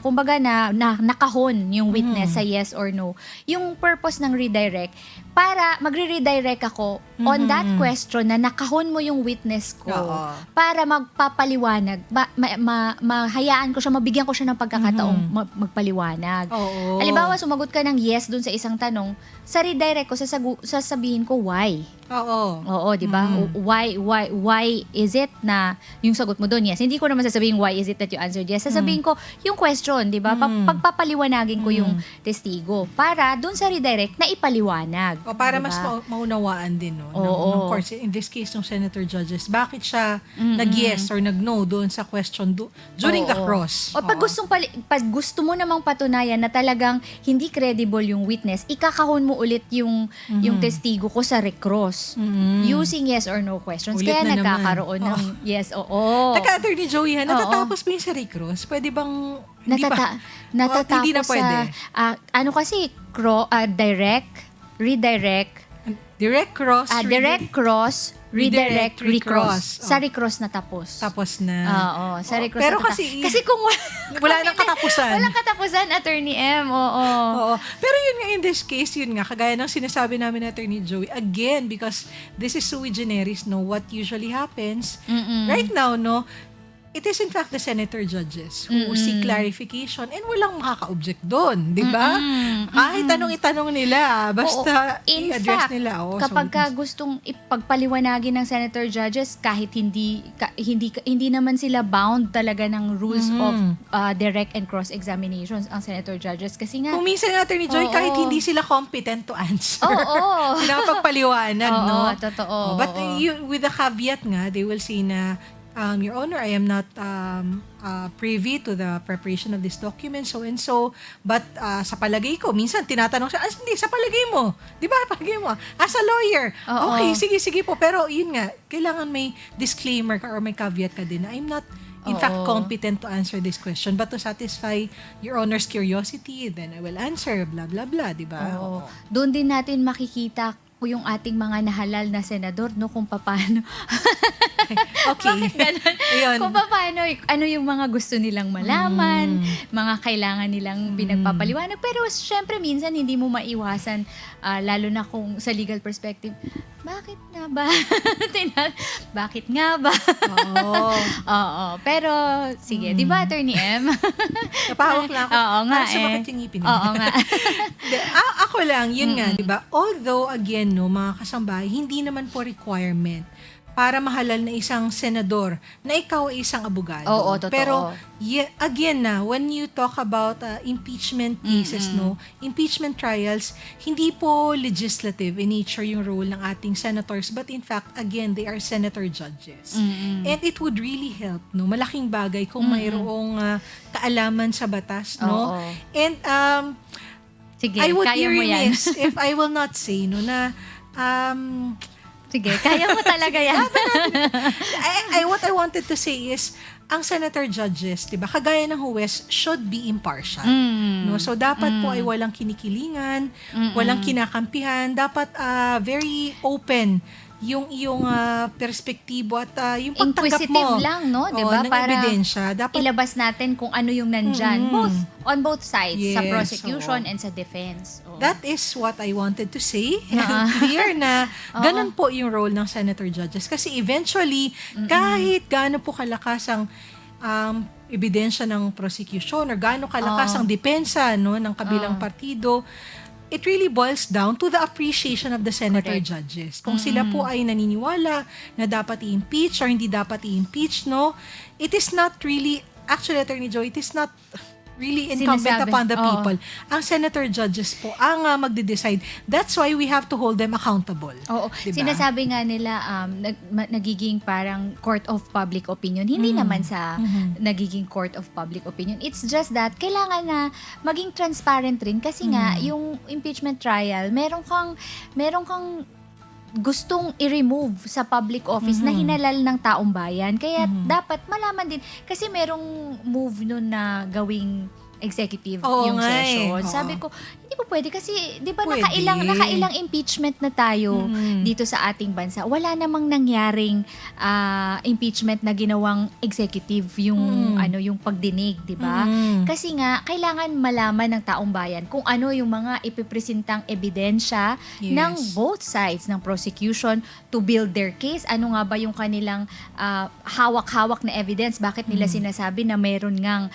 kumbaga nakahon yung witness sa yes or no, yung purpose ng redirect, para magre-redirect ako on that question na nakahon mo yung witness ko Oo. para magpapaliwanag, mahayaan ko siya, mabigyan ko siya ng pagkakataong magpaliwanag. Oo. Halimbawa, sumagot ka ng yes dun sa isang tanong, sa redirect ko, sasabihin ko why. Oo. Oo, di ba? Why is it na yung sagot mo doon, yes. Hindi ko naman sasabihin why is it that you answered yes. Sasabihin ko yung question, di ba? Pagpapaliwanagin ko yung testigo para doon sa redirect na ipaliwanag. O para Diba? mas maunawaan din, no? Oo. Ng course, in this case, ng senator judges, bakit siya nag-yes or nag-no doon sa question during the Oo. cross? O pag gusto mo namang patunayan na talagang hindi credible yung witness, ikakahon mo ulit yung testigo ko sa recross. Using yes or no questions. Ulit Kaya na naman. nagkakaroon ng yes, oo. Taka, Attorney Joey, natatapos ba yung sa recross? Pwede bang hindi pa? Natatapos hindi na pwede. sa ano kasi direct, redirect, Direct cross, direct cross, redirect, recross. recross. Sa recross na tapos. tapos na. Oo, sa recross Pero na kasi kung wala nang katapusan. walang katapusan, Attorney M. Oo. Oo. Pero yun nga, in this case, yun nga, kagaya ng sinasabi namin na Attorney Joey, again, because this is sui generis, no, what usually happens, right now, no, it is in fact the senator judges who seek clarification and walang makaka-object doon, di ba? Kahit anong itanong nila, basta In i-address fact, nila. Oh, kapag ka gustong ipagpaliwanagin ng senator judges, kahit hindi naman sila bound talaga ng rules of direct and cross examinations ang senator judges kasi nga kung minsan nga, Attorney Joey, Oo. kahit hindi sila competent to answer. Oo. Pinapagpaliwanag, Oo, no? totoo. But Oo. with the caveat nga, they will say na, Your Honor, I am not privy to the preparation of this document, so and so. But sa palagay ko, minsan tinatanong siya, hindi, sa palagay mo. Di ba, palagay mo. As a lawyer, Oo. okay, sige po. Pero yun nga, kailangan may disclaimer ka or may caveat ka din na I'm not, in fact, Oo. competent to answer this question. But to satisfy Your Honor's curiosity, then I will answer, blah, blah, blah. Di ba? Oo. Doon din natin makikita yung ating mga nahalal na senador, no, kung paano. Okay. Ayun. Kung paano, ano yung mga gusto nilang malaman, mga kailangan nilang pinagpapaliwanag. Pero syempre, minsan hindi mo maiwasan, lalo na kung sa legal perspective, bakit nga ba? Bakit nga ba? Oo. Oo. Pero, sige. Di ba, Attorney M? Napahawak lang ako. Oo nga Para sumakit yung ngipin mo. Oo nga. Hindi, ako lang, yun nga, di ba? Although, again, no, mga kasambahay, hindi naman po requirement para mahalal na isang senador na ikaw ay isang abogado. Oo, totoo. Pero, again na, when you talk about impeachment cases, no, impeachment trials, hindi po legislative in nature yung role ng ating senators, but in fact, again, they are senator judges. And it would really help, no, malaking bagay kung mayroong kaalaman sa batas, no. Oo. And, Sige, I would be kaya mo yan. remiss if I will not say, no, na, Sige, kaya mo talaga yan. what I wanted to say is, ang senator judges, 'di ba, kagaya ng huwes, should be impartial. Mm. No? So dapat po ay walang kinikilingan, walang kinakampihan, dapat very open yung iyong perspektibo at yung pagtanggap Inquisitive mo. lang, no? Oo, 'Di ba? ng Para ebidensya. Dapat ilabas natin kung ano yung nandyan. On both sides. Sa Yes, prosecution oo. and sa defense. Oo. that is what I wanted to say. Clear na ganun po yung role ng senator judges. Kasi eventually, kahit gaano po kalakas ang ebidensya ng prosecution or gaano kalakas ang depensa, no, ng kabilang partido, it really boils down to the appreciation of the senator Correct. judges. Kung sila po ay naniniwala na dapat i-impeach or hindi dapat i-impeach, no, it is not really, actually, Attorney Joy, it is not really incumbent Sinasabi. upon the Oo. people. Ang senator judges po ang magde-decide. That's why we have to hold them accountable. Oo. Diba? Sinasabi nga nila nagiging parang court of public opinion. Hindi naman sa nagiging court of public opinion. It's just that kailangan na maging transparent rin kasi nga yung impeachment trial, meron kang gustong i-remove sa public office na hinalal ng taong bayan. Kaya dapat malaman din kasi merong move nun na gawing executive Oo yung nga eh. session. Oo. Sabi ko, hindi po pwede kasi 'di ba Pwede. nakailang impeachment na tayo dito sa ating bansa. Wala namang nangyaring impeachment na ginawang executive yung yung pagdinig, 'di ba? Kasi nga kailangan malaman ng taong bayan kung ano yung mga ipipresentang ebidensya Yes. ng both sides ng prosecution to build their case. Ano nga ba yung kanilang hawak-hawak na evidence? Bakit nila sinasabi na mayroon ngang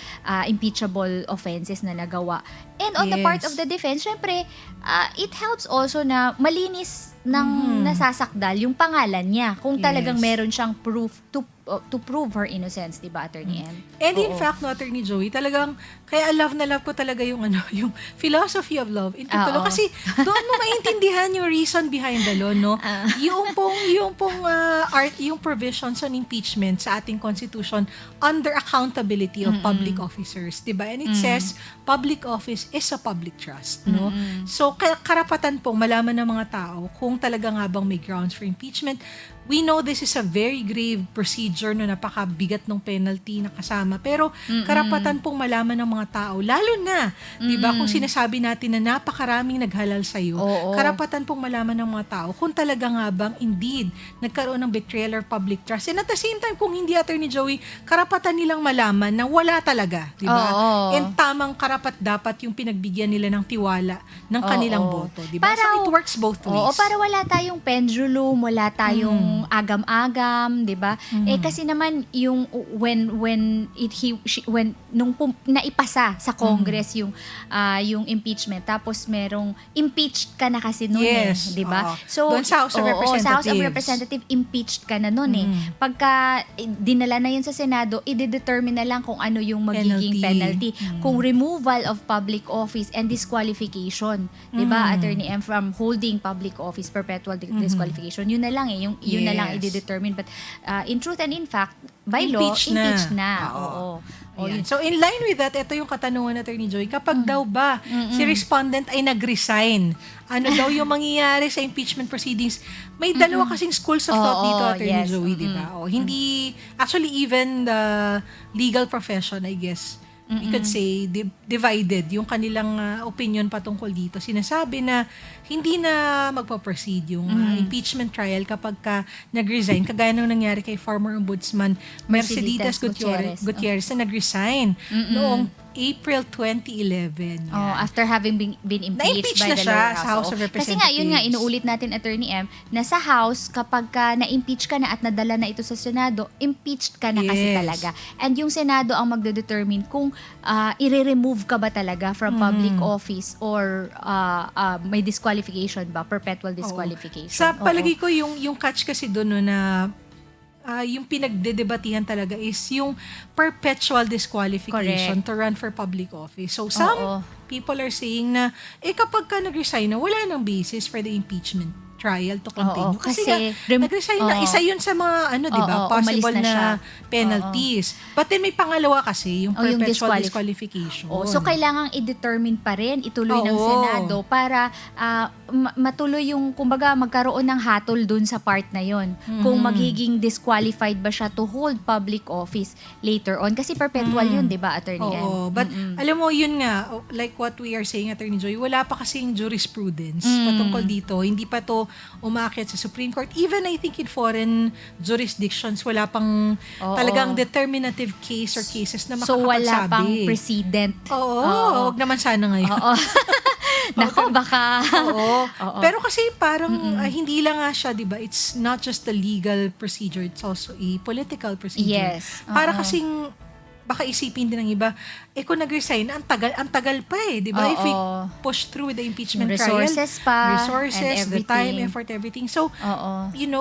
impeachable offenses na nagawa? And on the part Yes. of the defense, syempre, it helps also na malinis ng nasasakdal yung pangalan niya. Kung talagang Yes. meron siyang proof to prove her innocence, di ba, Attorney M? And in Oo. fact, no, Attorney Joey, talagang, kaya love na love ko talaga yung yung philosophy of love in Titulo. Oo. Kasi doon mo maintindihan yung reason behind the law, no? Yung provisions on impeachment sa ating constitution under accountability of public officers, 'di ba? And it says public office is a public trust, no? So karapatan pong malaman ng mga tao kung talaga nga bang may grounds for impeachment. We know this is a very grave procedure, no, napakabigat ng penalty na kasama. Pero karapatan pong malaman ng mga tao, lalo na, 'di ba, kung sinasabi natin na napakaraming naghalal sa iyo, Oo. karapatan pong malaman ng mga tao kung talaga nga bang indeed nagkaroon ng betrayal or public trust. And at the same time, kung hindi, Attorney Joey, karapatan nilang malaman na wala talaga, 'di ba? Oo. And tamang karapat dapat yung pinagbigyan nila ng tiwala ng kanilang Oo. boto, 'di ba? Para- So it works both ways. Oo, para wala tayong pendulum, wala tayong agam-agam, 'di ba? Eh kasi naman yung when naipasa sa Congress yung impeachment, tapos merong impeached ka na kasi noon, Yes, 'di ba? oo. Doon sa House of sa House of Representatives. Representative impeached ka na noon eh. Pagka dinala na yun sa Senado, i-determine na lang kung ano yung magiging penalty. Kung removal of public office and disqualification, 'di ba? Attorney M, from holding public office, perpetual disqualification. Yun na lang eh, yun na lang Yes. i-determine, but in truth and in fact, by law, impeached na. Oo. O, Ayan. yun. So in line with that, ito yung katanungan, Attorney Joy, kapag daw ba si respondent ay nag-resign, ano daw yung mangyayari sa impeachment proceedings? May dalawa kasing schools of thought Oo, dito, Attorney yes. Joey, di ba? O, hindi, actually even the legal profession, I guess, we could say, divided yung kanilang opinion patungkol dito. Sinasabi na hindi na magpa-proceed yung impeachment trial kapag ka nag-resign, kagaya nung nangyari kay former ombudsman Mercedes Gutierrez. Gutierrez na nag-resign noong April 2011. Yan. Oh, after having been impeached Na-impeach by na the siya lower sa house. House of Oo. Kasi nga, yun nga, Representatives. inuulit natin, Attorney M, na sa House, kapag ka na-impeach ka na at nadala na ito sa Senado, impeached ka na kasi Yes. talaga. And yung Senado ang magde-determine kung i-remove ka ba talaga from public office or may disqualification ba, perpetual disqualification. Sa Oo. palagi ko, yung catch kasi doon, no, na yung pinagdedebatihan talaga is yung perpetual disqualification Correct. to run for public office. So some Oo. people are saying na kapag ka nag-resign na, wala nang basis for the impeachment trial to continue. Oo, kasi nag-resign na. oo. Isa yun sa mga, di ba, Oo, umalis possible na siya. na penalties. But then may pangalawa kasi, yung Yung perpetual disqualification. So, kailangang i-determine pa rin, ituloy ng Oo. Senado para matuloy yung, kumbaga, magkaroon ng hatol dun sa part na yon. Kung magiging disqualified ba siya to hold public office later on. Kasi perpetual yun, di ba, Attorney M? Oo, but alam mo, yun nga, like what we are saying, Attorney Joy, wala pa kasing jurisprudence patungkol dito. Hindi pa to umakyat sa Supreme Court. Even I think in foreign jurisdictions, wala pang Oo. talagang determinative case or cases na So, makakapagsabi. wala pang precedent. Oo, wag naman sana ngayon. Oo. Nako, baka. Oo. Oo. Pero kasi parang hindi lang nga siya, 'di ba? It's not just a legal procedure, it's also a political procedure. Yes. Para Oo. kasing baka isipin din ng iba, kung nag-resign, ang tagal pa 'di ba? If we Oo. push through with the impeachment Yung trial, resources pa, resources, and the time, everything. effort, everything. So, Oo.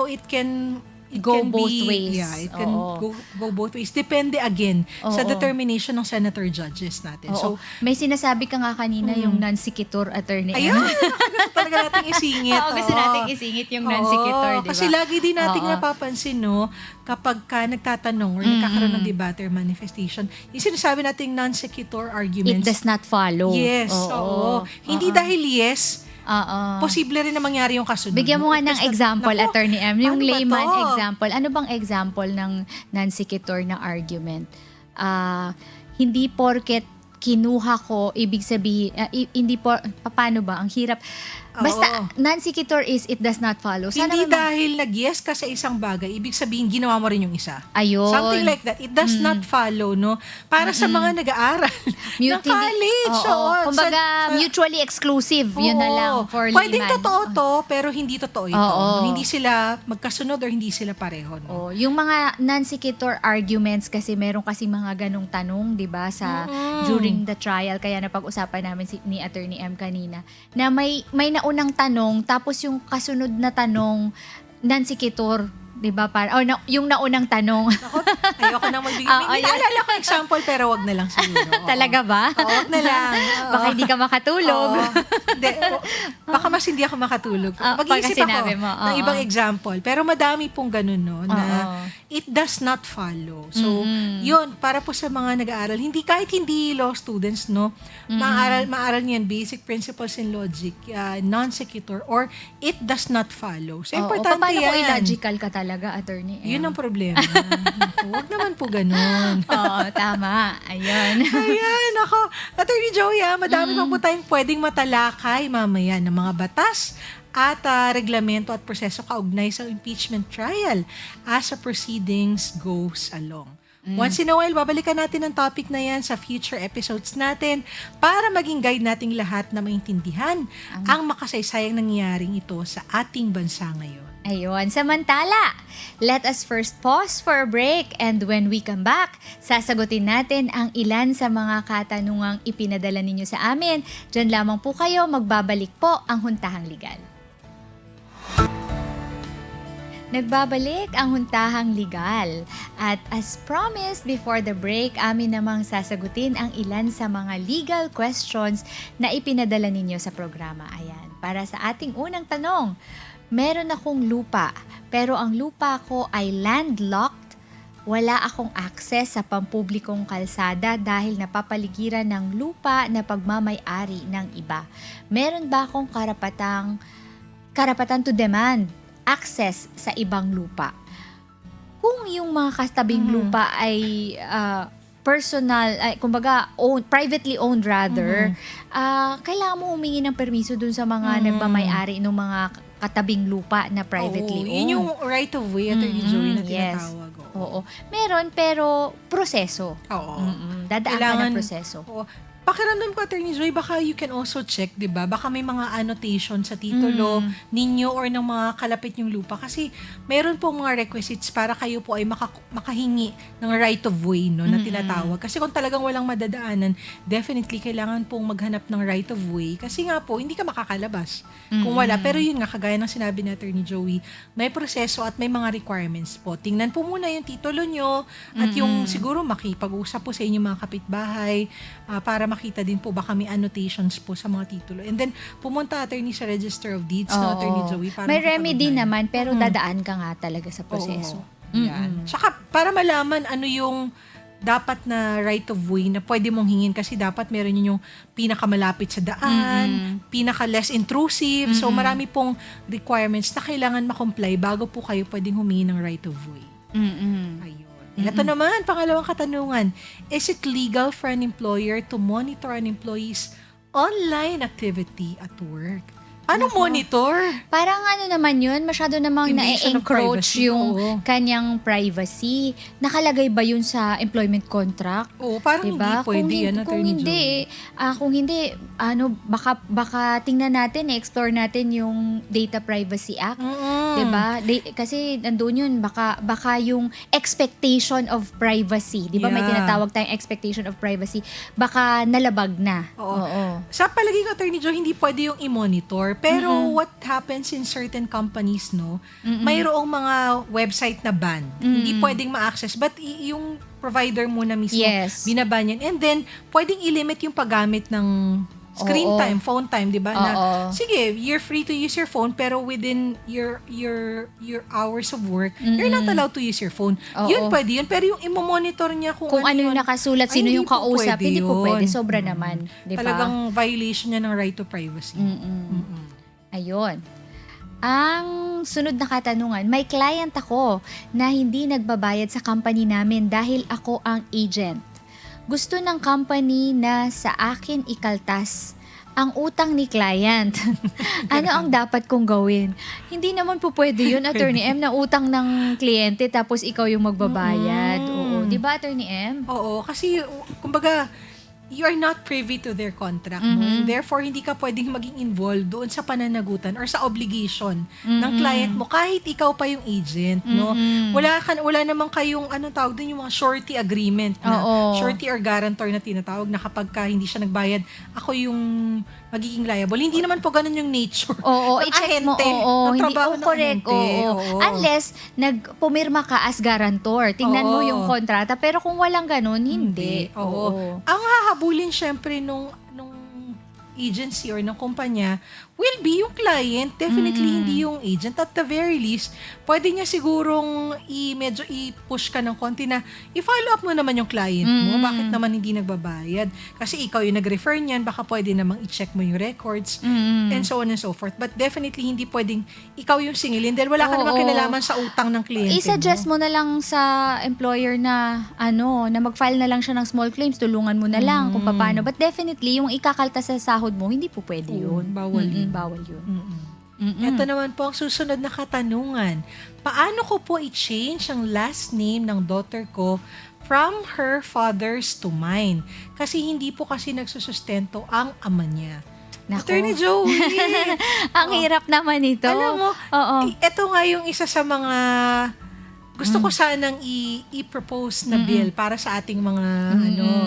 it can Go can both be, ways. Yeah, it can Oo. go both ways. Depende again sa Oo. determination ng senator judges natin. Oo. So, May sinasabi ka nga kanina yung non-sequitur, Attorney ayun, M. talaga nating isingit. Oo, gusto Oo. nating isingit yung non-sequitur, di ba? Kasi lagi din nating Oo. napapansin, no, kapag ka nagtatanong or nagkakaroon ng debate or manifestation, yung sinasabi nating non-sequitur It arguments. does not follow. Yes, oo. Hindi dahil yes, Oo. posible rin na mangyari yung kasunod. Bigyan mo nga It ng does not- example, Naku, Attorney M. Yung paano ba layman to? example. Ano bang example ng non-sequitur na argument? Hindi porket kinuha ko, ibig sabihin, hindi paano ba? Ang hirap. Basta, Oo. non-sequitur is it does not follow. Sana Hindi naman- dahil nag-yes ka sa isang bagay, ibig sabihin ginawa mo rin yung isa. Ayun. Something like that. It does not follow, no? Para sa mga nag-aaral ng college. Oo. Kumbaga, sa- mutually exclusive. Yun na Oo. lang for Pwedeng layman. totoo to, pero hindi totoo ito. Oo. Hindi sila magkasunod or hindi sila pareho. No? Oh, yung mga non-sequitur arguments kasi meron kasi mga ganong tanong, 'di ba, sa during the trial kaya napag-usapan namin ni Attorney M kanina na may naunang tanong tapos yung kasunod na tanong non-sequitur, 'di ba? Yung naunang tanong. Ako, ayoko nang magbigay. May Ayun. naalala ko example, pero wag na lang siguro. Oo. Talaga ba? Oo, wag na lang. Oo. Baka hindi ka makatulog. Oo. Hindi, baka mas hindi ako makatulog. Pagka Mag-iisip sinabi ako mo, ng oo. ibang example. Pero madami pong ganun, no, na Oo. it does not follow. So, yun, para po sa mga nag-aaral, kahit hindi law students, no, maaral niyan basic principles in logic, non-sequitur, or it does not follow. So, Oo. importante Paano kung yan. illogical ka talaga, Attorney M? Yun ang problema. Huwag naman po ganun. Oo, tama. Ayun. Ayan, ako. Attorney Joey, madami pa po tayong pwedeng matalakay mamaya ng mga batas at reglamento at proseso kaugnay sa impeachment trial as the proceedings goes along. Once in a while, babalikan natin ang topic na yan sa future episodes natin para maging guide nating lahat na maintindihan ang makasaysayang nangyayaring ito sa ating bansa ngayon. Ayun. Samantala, let us first pause for a break and when we come back, sasagutin natin ang ilan sa mga katanungang ipinadala ninyo sa amin. Diyan lamang po kayo, magbabalik po ang Huntahang Legal. Nagbabalik ang Huntahang Legal. At as promised before the break, amin namang sasagutin ang ilan sa mga legal questions na ipinadala ninyo sa programa. Ayan, para sa ating unang tanong, meron akong lupa, pero ang lupa ko ay landlocked. Wala akong access sa pampublikong kalsada dahil napapaligiran ng lupa na pagmamay-ari ng iba. Meron ba akong karapatan to demand access sa ibang lupa? Kung yung mga kastabing lupa ay personal, kumbaga privately owned rather, kailangan mo humingi ng permiso dun sa mga nagmamay-ari ng mga katabing lupa na privately owned. Yun yung right of way, Attorney Joey, na Yes. tinatawag. Oo. Meron, pero proseso. Oo. Dadaan ka Kailangan- ng proseso. Oo. Pakiramdam ko, Attorney Joy, baka you can also check, di ba? Baka may mga annotation sa titulo ninyo or ng mga kalapit yung lupa. Kasi meron pong mga requisites para kayo po ay makahingi ng right of way, no, na tinatawag. Kasi kung talagang walang madadaanan, definitely kailangan pong maghanap ng right of way. Kasi nga po, hindi ka makakalabas kung wala. Pero yun nga, kagaya ng sinabi ni Attorney Joey, may proseso at may mga requirements po. Tingnan po muna yung titulo nyo at yung siguro makipag-usap po sa inyo mga kapitbahay para makita din po baka may annotations po sa mga titulo. And then, pumunta attorney sa Register of Deeds, no, Attorney Joey. Para May remedy makipag-ugnayan. naman, pero dadaan ka nga talaga sa proseso. Oo. Yan. Tsaka, para malaman ano yung dapat na right of way na pwede mong hingin kasi dapat meron yun yung pinakamalapit sa daan, pinaka-less intrusive. So, marami pong requirements na kailangan makomply bago po kayo pwedeng humingi ng right of way. Ayun. Ito naman, pangalawang katanungan. Is it legal for an employer to monitor an employee's online activity at work? Ano monitor? Parang ano naman yun, masyado namang Invasion of na-encroach privacy, yung oo. kanyang privacy. Nakalagay ba yun sa employment contract? Oo, parang Diba? hindi pwede yan, Attorney Joey. Kung hindi, baka tingnan natin, explore natin yung Data Privacy Act. Diba? Kasi nandun yun, baka yung expectation of privacy, diba? May Yeah. tinatawag tayong expectation of privacy, baka nalabag na. Oo. Sa palagay ko, Attorney Joe, hindi pwede yung i-monitor. Pero what happens in certain companies, no, mayroong mga website na ban. Hindi pwedeng ma-access. But yung provider muna mismo, Yes. binaban yan. And then, pwedeng i-limit yung paggamit ng screen Oo. time, phone time, di ba? Na, Oo. sige, you're free to use your phone, pero within your hours of work, you're not allowed to use your phone. Oo. Yun pwede yun. Pero yung i-monitor niya kung Kung ano yung yun, nakasulat, ay, sino hindi yung po kausap, pwede hindi po yun. pwede. Sobra naman. Diba? talagang violation niya ng right to privacy. Ayun. Ang sunod na katanungan, may client ako na hindi nagbabayad sa company namin dahil ako ang agent. Gusto ng company na sa akin ikaltas ang utang ni client. Ano ang dapat kong gawin? Hindi naman po pwede yun, Attorney M, na utang ng kliyente tapos ikaw yung magbabayad. Oo. Di ba, Attorney M? Oo, kasi kumbaga, you are not privy to their contract. No? Therefore, hindi ka pwedeng maging involved doon sa pananagutan or sa obligation ng client mo kahit ikaw pa yung agent. No? Wala naman kayong, anong tawag din, yung mga surety agreement na Oo. surety or guarantor na tinatawag na kapag ka hindi siya nagbayad, ako yung magiging liable. Hindi naman po ganun yung nature Oo, ng i-check mo. ahente, Oo, ng hindi, trabaho ng correct. ahente. Oo. Unless, pumirma ka as guarantor. Tingnan mo Oo. yung kontrata. Pero kung walang ganun, hindi. Oo. Ang hahabulin syempre nung agency or ng kumpanya will be yung client. Definitely hindi yung agent. At the very least, pwede niya sigurong medyo i-push ka ng konti na i-follow up mo naman yung client mo. Bakit naman hindi nagbabayad? Kasi ikaw yung nag-refer niyan, baka pwede namang i-check mo yung records and so on and so forth. But definitely hindi pwedeng ikaw yung singilin dahil wala ka namang Oo. kinalaman sa utang ng kliyente I-suggest mo na lang sa employer na na mag-file na lang siya ng small claims, tulungan mo na lang kung paano. But definitely, yung ikakaltas sa sahod mo, hindi po pwede yun. bawal yun. Bawal yun. Ito naman po ang susunod na katanungan. Paano ko po i-change ang last name ng daughter ko from her father's to mine? Kasi hindi po kasi nagsusustento ang ama niya. Nako. Attorney Joey, Ang hirap naman ito. alam mo, Oo. ito nga yung isa sa mga gusto ko sanang i-propose na bill para sa ating mga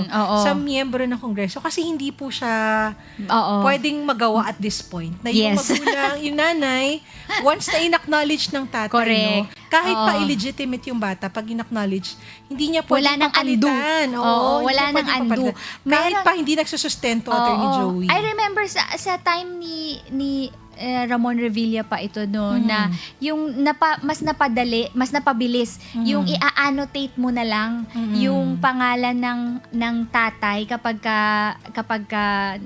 oo. sa miyembro ng Kongreso kasi hindi po siya Oo. pwedeng magawa at this point. Na yung Yes. magulang, yung nanay, once na in-acknowledge ng tatay, Correct. no, kahit pa Oo. illegitimate yung bata, pag in-acknowledge, hindi niya pwedeng Wala nang undo. papalitan. Oo, hindi wala niya nang pwedeng undo. papalitan. Kahit Meron- pa hindi nagsusustento, Attorney Oo. Joey. I remember sa time ni Ramon Revilla pa ito na yung mas napabilis yung i-annotate mo na lang yung pangalan ng tatay kapag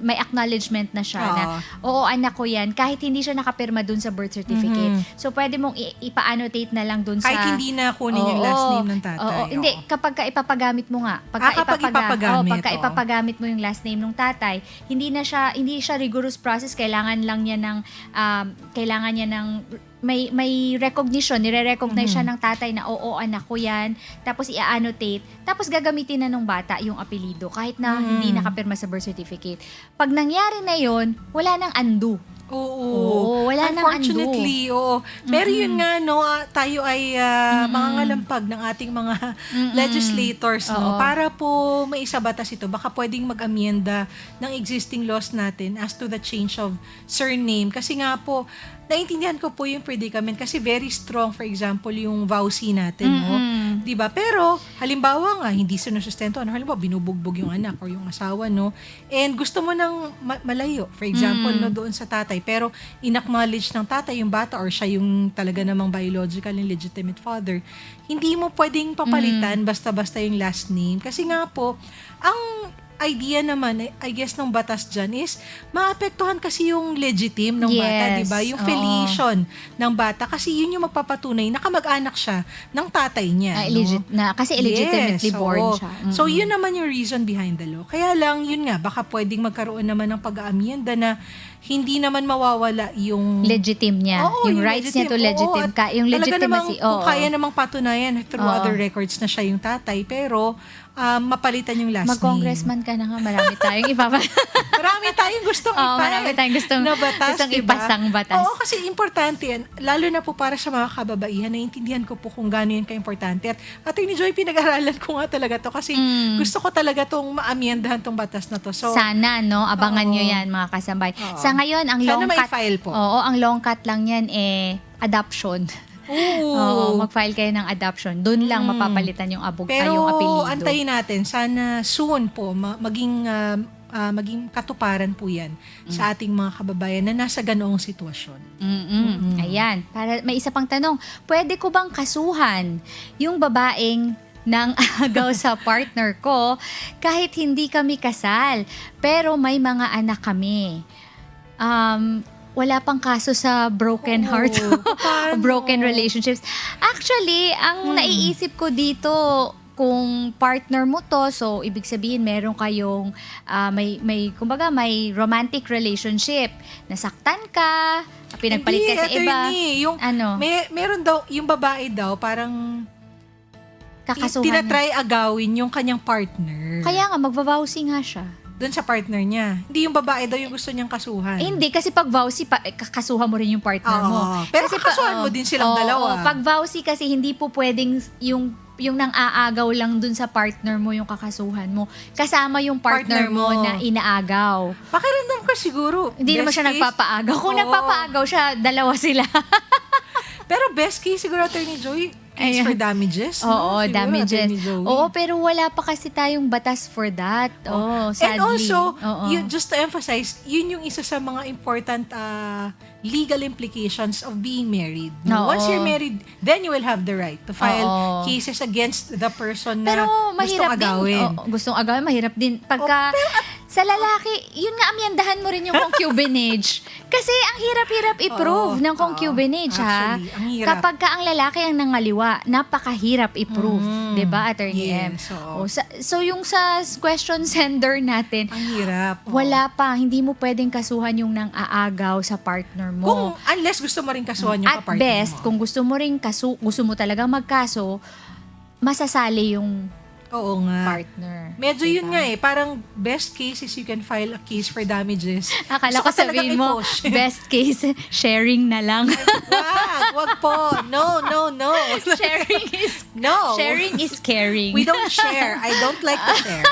may acknowledgement na siya na oo, anak ko yan kahit hindi siya nakapirma dun sa birth certificate. So pwede mong ipa-annotate na lang dun sa Kahit hindi na kunin yung last name ng tatay. Oo, hindi kapag ipapagamit mo nga. kapag ipapagamit, pagka oo. ipapagamit mo yung last name ng tatay, hindi siya rigorous process, kailangan niya ng may recognition, nire-recognize siya ng tatay na oo, anak ko yan, tapos i-annotate, tapos gagamitin na ng bata yung apelido kahit na hindi nakapirma sa birth certificate. Pag nangyari na yon, wala nang undo. Oo. Wala nang Unfortunately, oo. Pero yun nga, no, tayo ay mga ngalampag ng ating mga legislators, no, Oo. para po maisabatas ito. Baka pwedeng mag-amyenda ng existing laws natin as to the change of surname. Kasi nga po, naintindihan ko po yung predicament kasi very strong, for example, yung vowsy natin, no? 'Di ba? Pero halimbawa nga hindi sinusustento, halimbawa binubugbog yung anak or yung asawa, no? And gusto mo nang malayo, for example, no, doon sa tatay, pero inacknowledge ng tatay yung bata or siya yung talaga namang biological and legitimate father, hindi mo pwedeng papalitan basta-basta yung last name kasi nga po ang idea naman, I guess, ng batas dyan is maapektuhan kasi yung legitim ng bata, Yes, di ba? Yung oo. filiation ng bata kasi yun yung magpapatunay na kamag-anak siya ng tatay niya. no? Kasi illegitimately Yes, born oo. siya. So, yun naman yung reason behind the law. Kaya lang, yun nga, baka pwedeng magkaroon naman ng pag-aamienda na hindi naman mawawala yung Legitim niya. Oo, yung rights niya to legitim. Yung talaga legitimacy. namang, kung kaya namang patunayan through Oo. other records na siya yung tatay, pero mapalitan yung last name. Mag-congressman ka na nga. Marami tayong Marami tayong gustong Oo, marami tayong gustong diba? ipasang batas. Oo, kasi importante yan. Lalo na po para sa mga kababaihan, naiintindihan ko po kung gaano yan ka-importante. At Attorney Joy, pinag-aralan ko nga talaga to kasi gusto ko talaga tong maamyendahan tong batas na to. So, Sana, no? Abangan Oo. nyo yan, mga kasambay. Oo. Sa ngayon, ang Sana long cut... mai-file po. Oo, ang long cut lang yan, adoption. Oo, mag-file kayo ng adoption. Doon lang mapapalitan yung pero yung apelido. antayin natin, sana soon po maging katuparan po yan sa ating mga kababayan na nasa ganoong sitwasyon. Ayan. Para, may isa pang tanong. Pwede ko bang kasuhan yung babaeng nang agaw sa partner ko kahit hindi kami kasal, pero may mga anak kami? Wala pang kaso sa broken heart, paano? broken relationships. Actually, ang naiisip ko dito, kung partner mo to, so ibig sabihin meron kayong kumbaga may romantic relationship. Nasaktan ka, pinagpalit ka sa iba. Attorney, yung Ano? meron daw yung babae daw parang Kakasuhan. tinatry agawin yung kanyang partner. Kaya nga, magbabawsi nga siya. Doon sa partner niya. Hindi yung babae daw yung gusto niyang kasuhan. Hindi, kasi pag vowsy, kakasuhan mo rin yung partner mo. Oo. Pero kasi kakasuhan mo din silang dalawa. Pag vowsy kasi, hindi po pwedeng yung nang aagaw lang dun sa partner mo yung kakasuhan mo. Kasama yung partner mo na inaagaw. Pakiramdam ko siguro. Hindi naman best siya case- nagpapaagaw. Kung Oo. nagpapaagaw siya, dalawa sila. Pero best case siguro, Attorney Joy, case Ayan. for damages. Oo, Siguro, damages. Attorney Joey. Oo, pero wala pa kasi tayong batas for that. Oo, sadly. And also, Oo. just to emphasize, yun yung isa sa mga important legal implications of being married. Oo. Once you're married, then you will have the right to file Oo. cases against the person Pero na mahirap gustong agawin. din. Gustong agawin, mahirap din. Pagka sa lalaki, yun nga, amyandahan mo rin yung concubinage. Kasi ang hirap-hirap i-prove Oo. ng concubinage, ha? Actually, ang hirap. Kapag ka ang lalaki ang nangaliwa, napakahirap i-prove. Mm. 'Di ba, Attorney M? Yes, oo. So, yung sa question sender natin, Ang hirap. oo. wala pa, hindi mo pwedeng kasuhan yung nang aagaw sa partner mo. Kung unless gusto mo rin kasuhan yung At kapartner best, mo. kung gusto mo rin gusto mo talaga magkaso, masasali yung Oo nga. partner. Medyo yun Diba? nga parang best case is you can file a case for damages. Akala ko Gusto talagang sabihin mo, i-push. best case, sharing na lang. wag po. No. sharing is No. sharing is caring. We don't share. I don't like to share.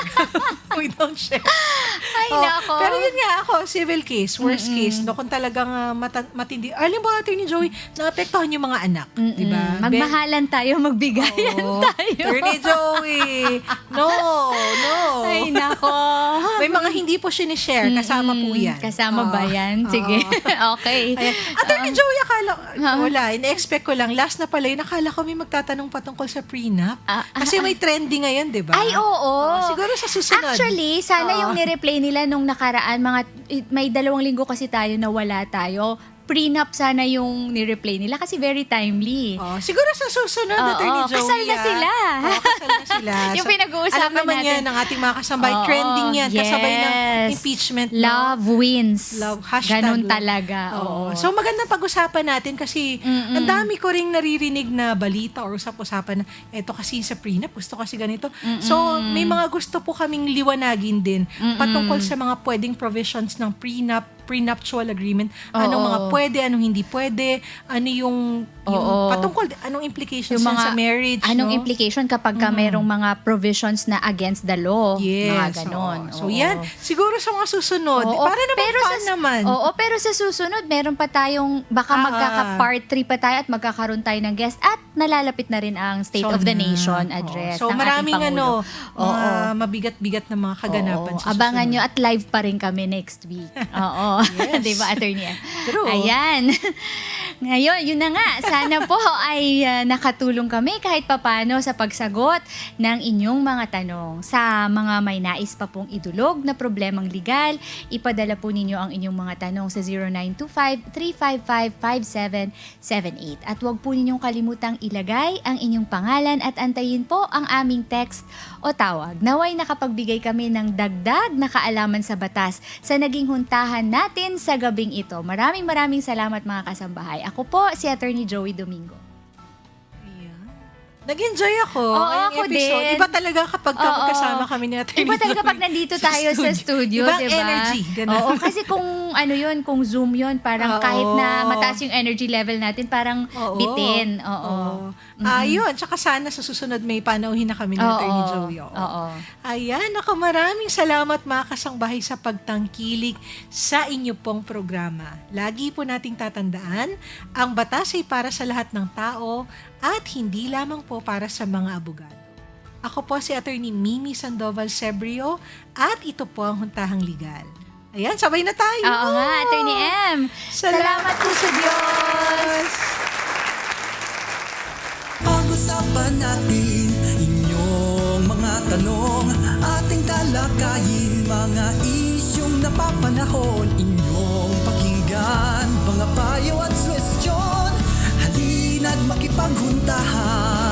We don't share. Ay, Oh, nako. pero yun nga ako, civil case, worst case, no, kung talagang matindi. Alam mo, Attorney Joey, naapektuhan yung mga anak. Diba? Magmahalan tayo, magbigayan Oo. tayo. Attorney Joey. No. Ay, nako. May mga hindi po sinishare. Kasama po yan. Kasama ba Oo. yan? Sige. Okay. Ayan. Attorney Joey, wala, in-expect ko lang. Last na pala yun, akala ko may magtatanong patungkol sa prenup. Kasi may trending ngayon, di ba? Ay, oo. Siguro sa susunod. Actually, sana yung nireplay nila nung nakaraan, may 2 linggo kasi tayo na wala tayo. Prenup sana yung nireplay nila kasi very timely. Siguro sa susunod, Oo, Attorney Joey. kasal na sila. Kasal na sila. Yung pinag-uusapan alam naman natin. yan ng ating mga kasambay. Oo, Trending yan. Kasabay ng yes. impeachment. no? Love wins. Love. Hashtag Ganon love. talaga. Oo. So maganda pag-usapan natin kasi ang dami ko ring naririnig na balita or usap-usapan na eto kasi sa prenup, gusto kasi ganito. So may mga gusto po kaming liwanagin din patungkol sa mga pwedeng provisions ng prenuptial agreement. Anong Oo. mga pwede, anong hindi pwede, ano yung Oo. Patungkol, anong implications Yung yan mga- sa marriage, Anong no? implication kapag ka merong mga provisions na against the law? Yes. Mga ganon. oo. So Oo. yan, siguro sa mga susunod, Oo, para naman pero fun naman. Oo, pero sa susunod, meron pa tayong, baka magkaka-part 3 pa tayo at magkakaroon tayo ng guest at nalalapit na rin ang State So of the na. Nation Oo. address So ng maraming ating Pangulo. mga mabigat-bigat na mga kaganapan Oo, sa abangan susunod. nyo at live pa rin kami next week. Oo. Yes. Di ba, Attorney? True. Ayan. Ngayon, yun na nga. Sana po ay nakatulong kami kahit papano sa pagsagot ng inyong mga tanong. Sa mga may nais pa pong idulog na problemang legal, ipadala po ninyo ang inyong mga tanong sa 0925-355-5778. At huwag po ninyong kalimutang ilagay ang inyong pangalan at antayin po ang aming text o tawag. Naway nakapagbigay kami ng dagdag na kaalaman sa batas sa naging huntahan natin sa gabing ito. Maraming salamat mga kasambahay. Ako po si Attorney Joey Domingo. Ayan. Nag-enjoy ako. Oo, ngayong ako episode. din. Iba talaga kapag Oo. kasama kami ni Atty. Iba talaga pag nandito tayo sa studio, Ibang diba? energy. Ganun. Oo, kasi kung ano yun, kung Zoom yun, parang Oo. kahit na mataas yung energy level natin, parang Oo. bitin. Oo. Yun. Tsaka sana sa susunod may panauhin na kami ni Atty. Joey. Oo. Ayan, ako maraming salamat mga kasangbahay sa pagtangkilik sa inyo pong programa. Lagi po nating tatandaan, ang batas ay para sa lahat ng tao at hindi lamang po para sa mga abogado. Ako po si Attorney Mimi Sandoval Sebrio at ito po ang Huntahang Legal. Ayan, sabay na tayo! Oo nga, Attorney M. Salamat po sa Diyos! Pag-usapan natin inyong mga tanong, ating talakayin mga isyong napapanahon, inyong pakinggan mga payo at suwestyon. Halina't makipaghuntahan.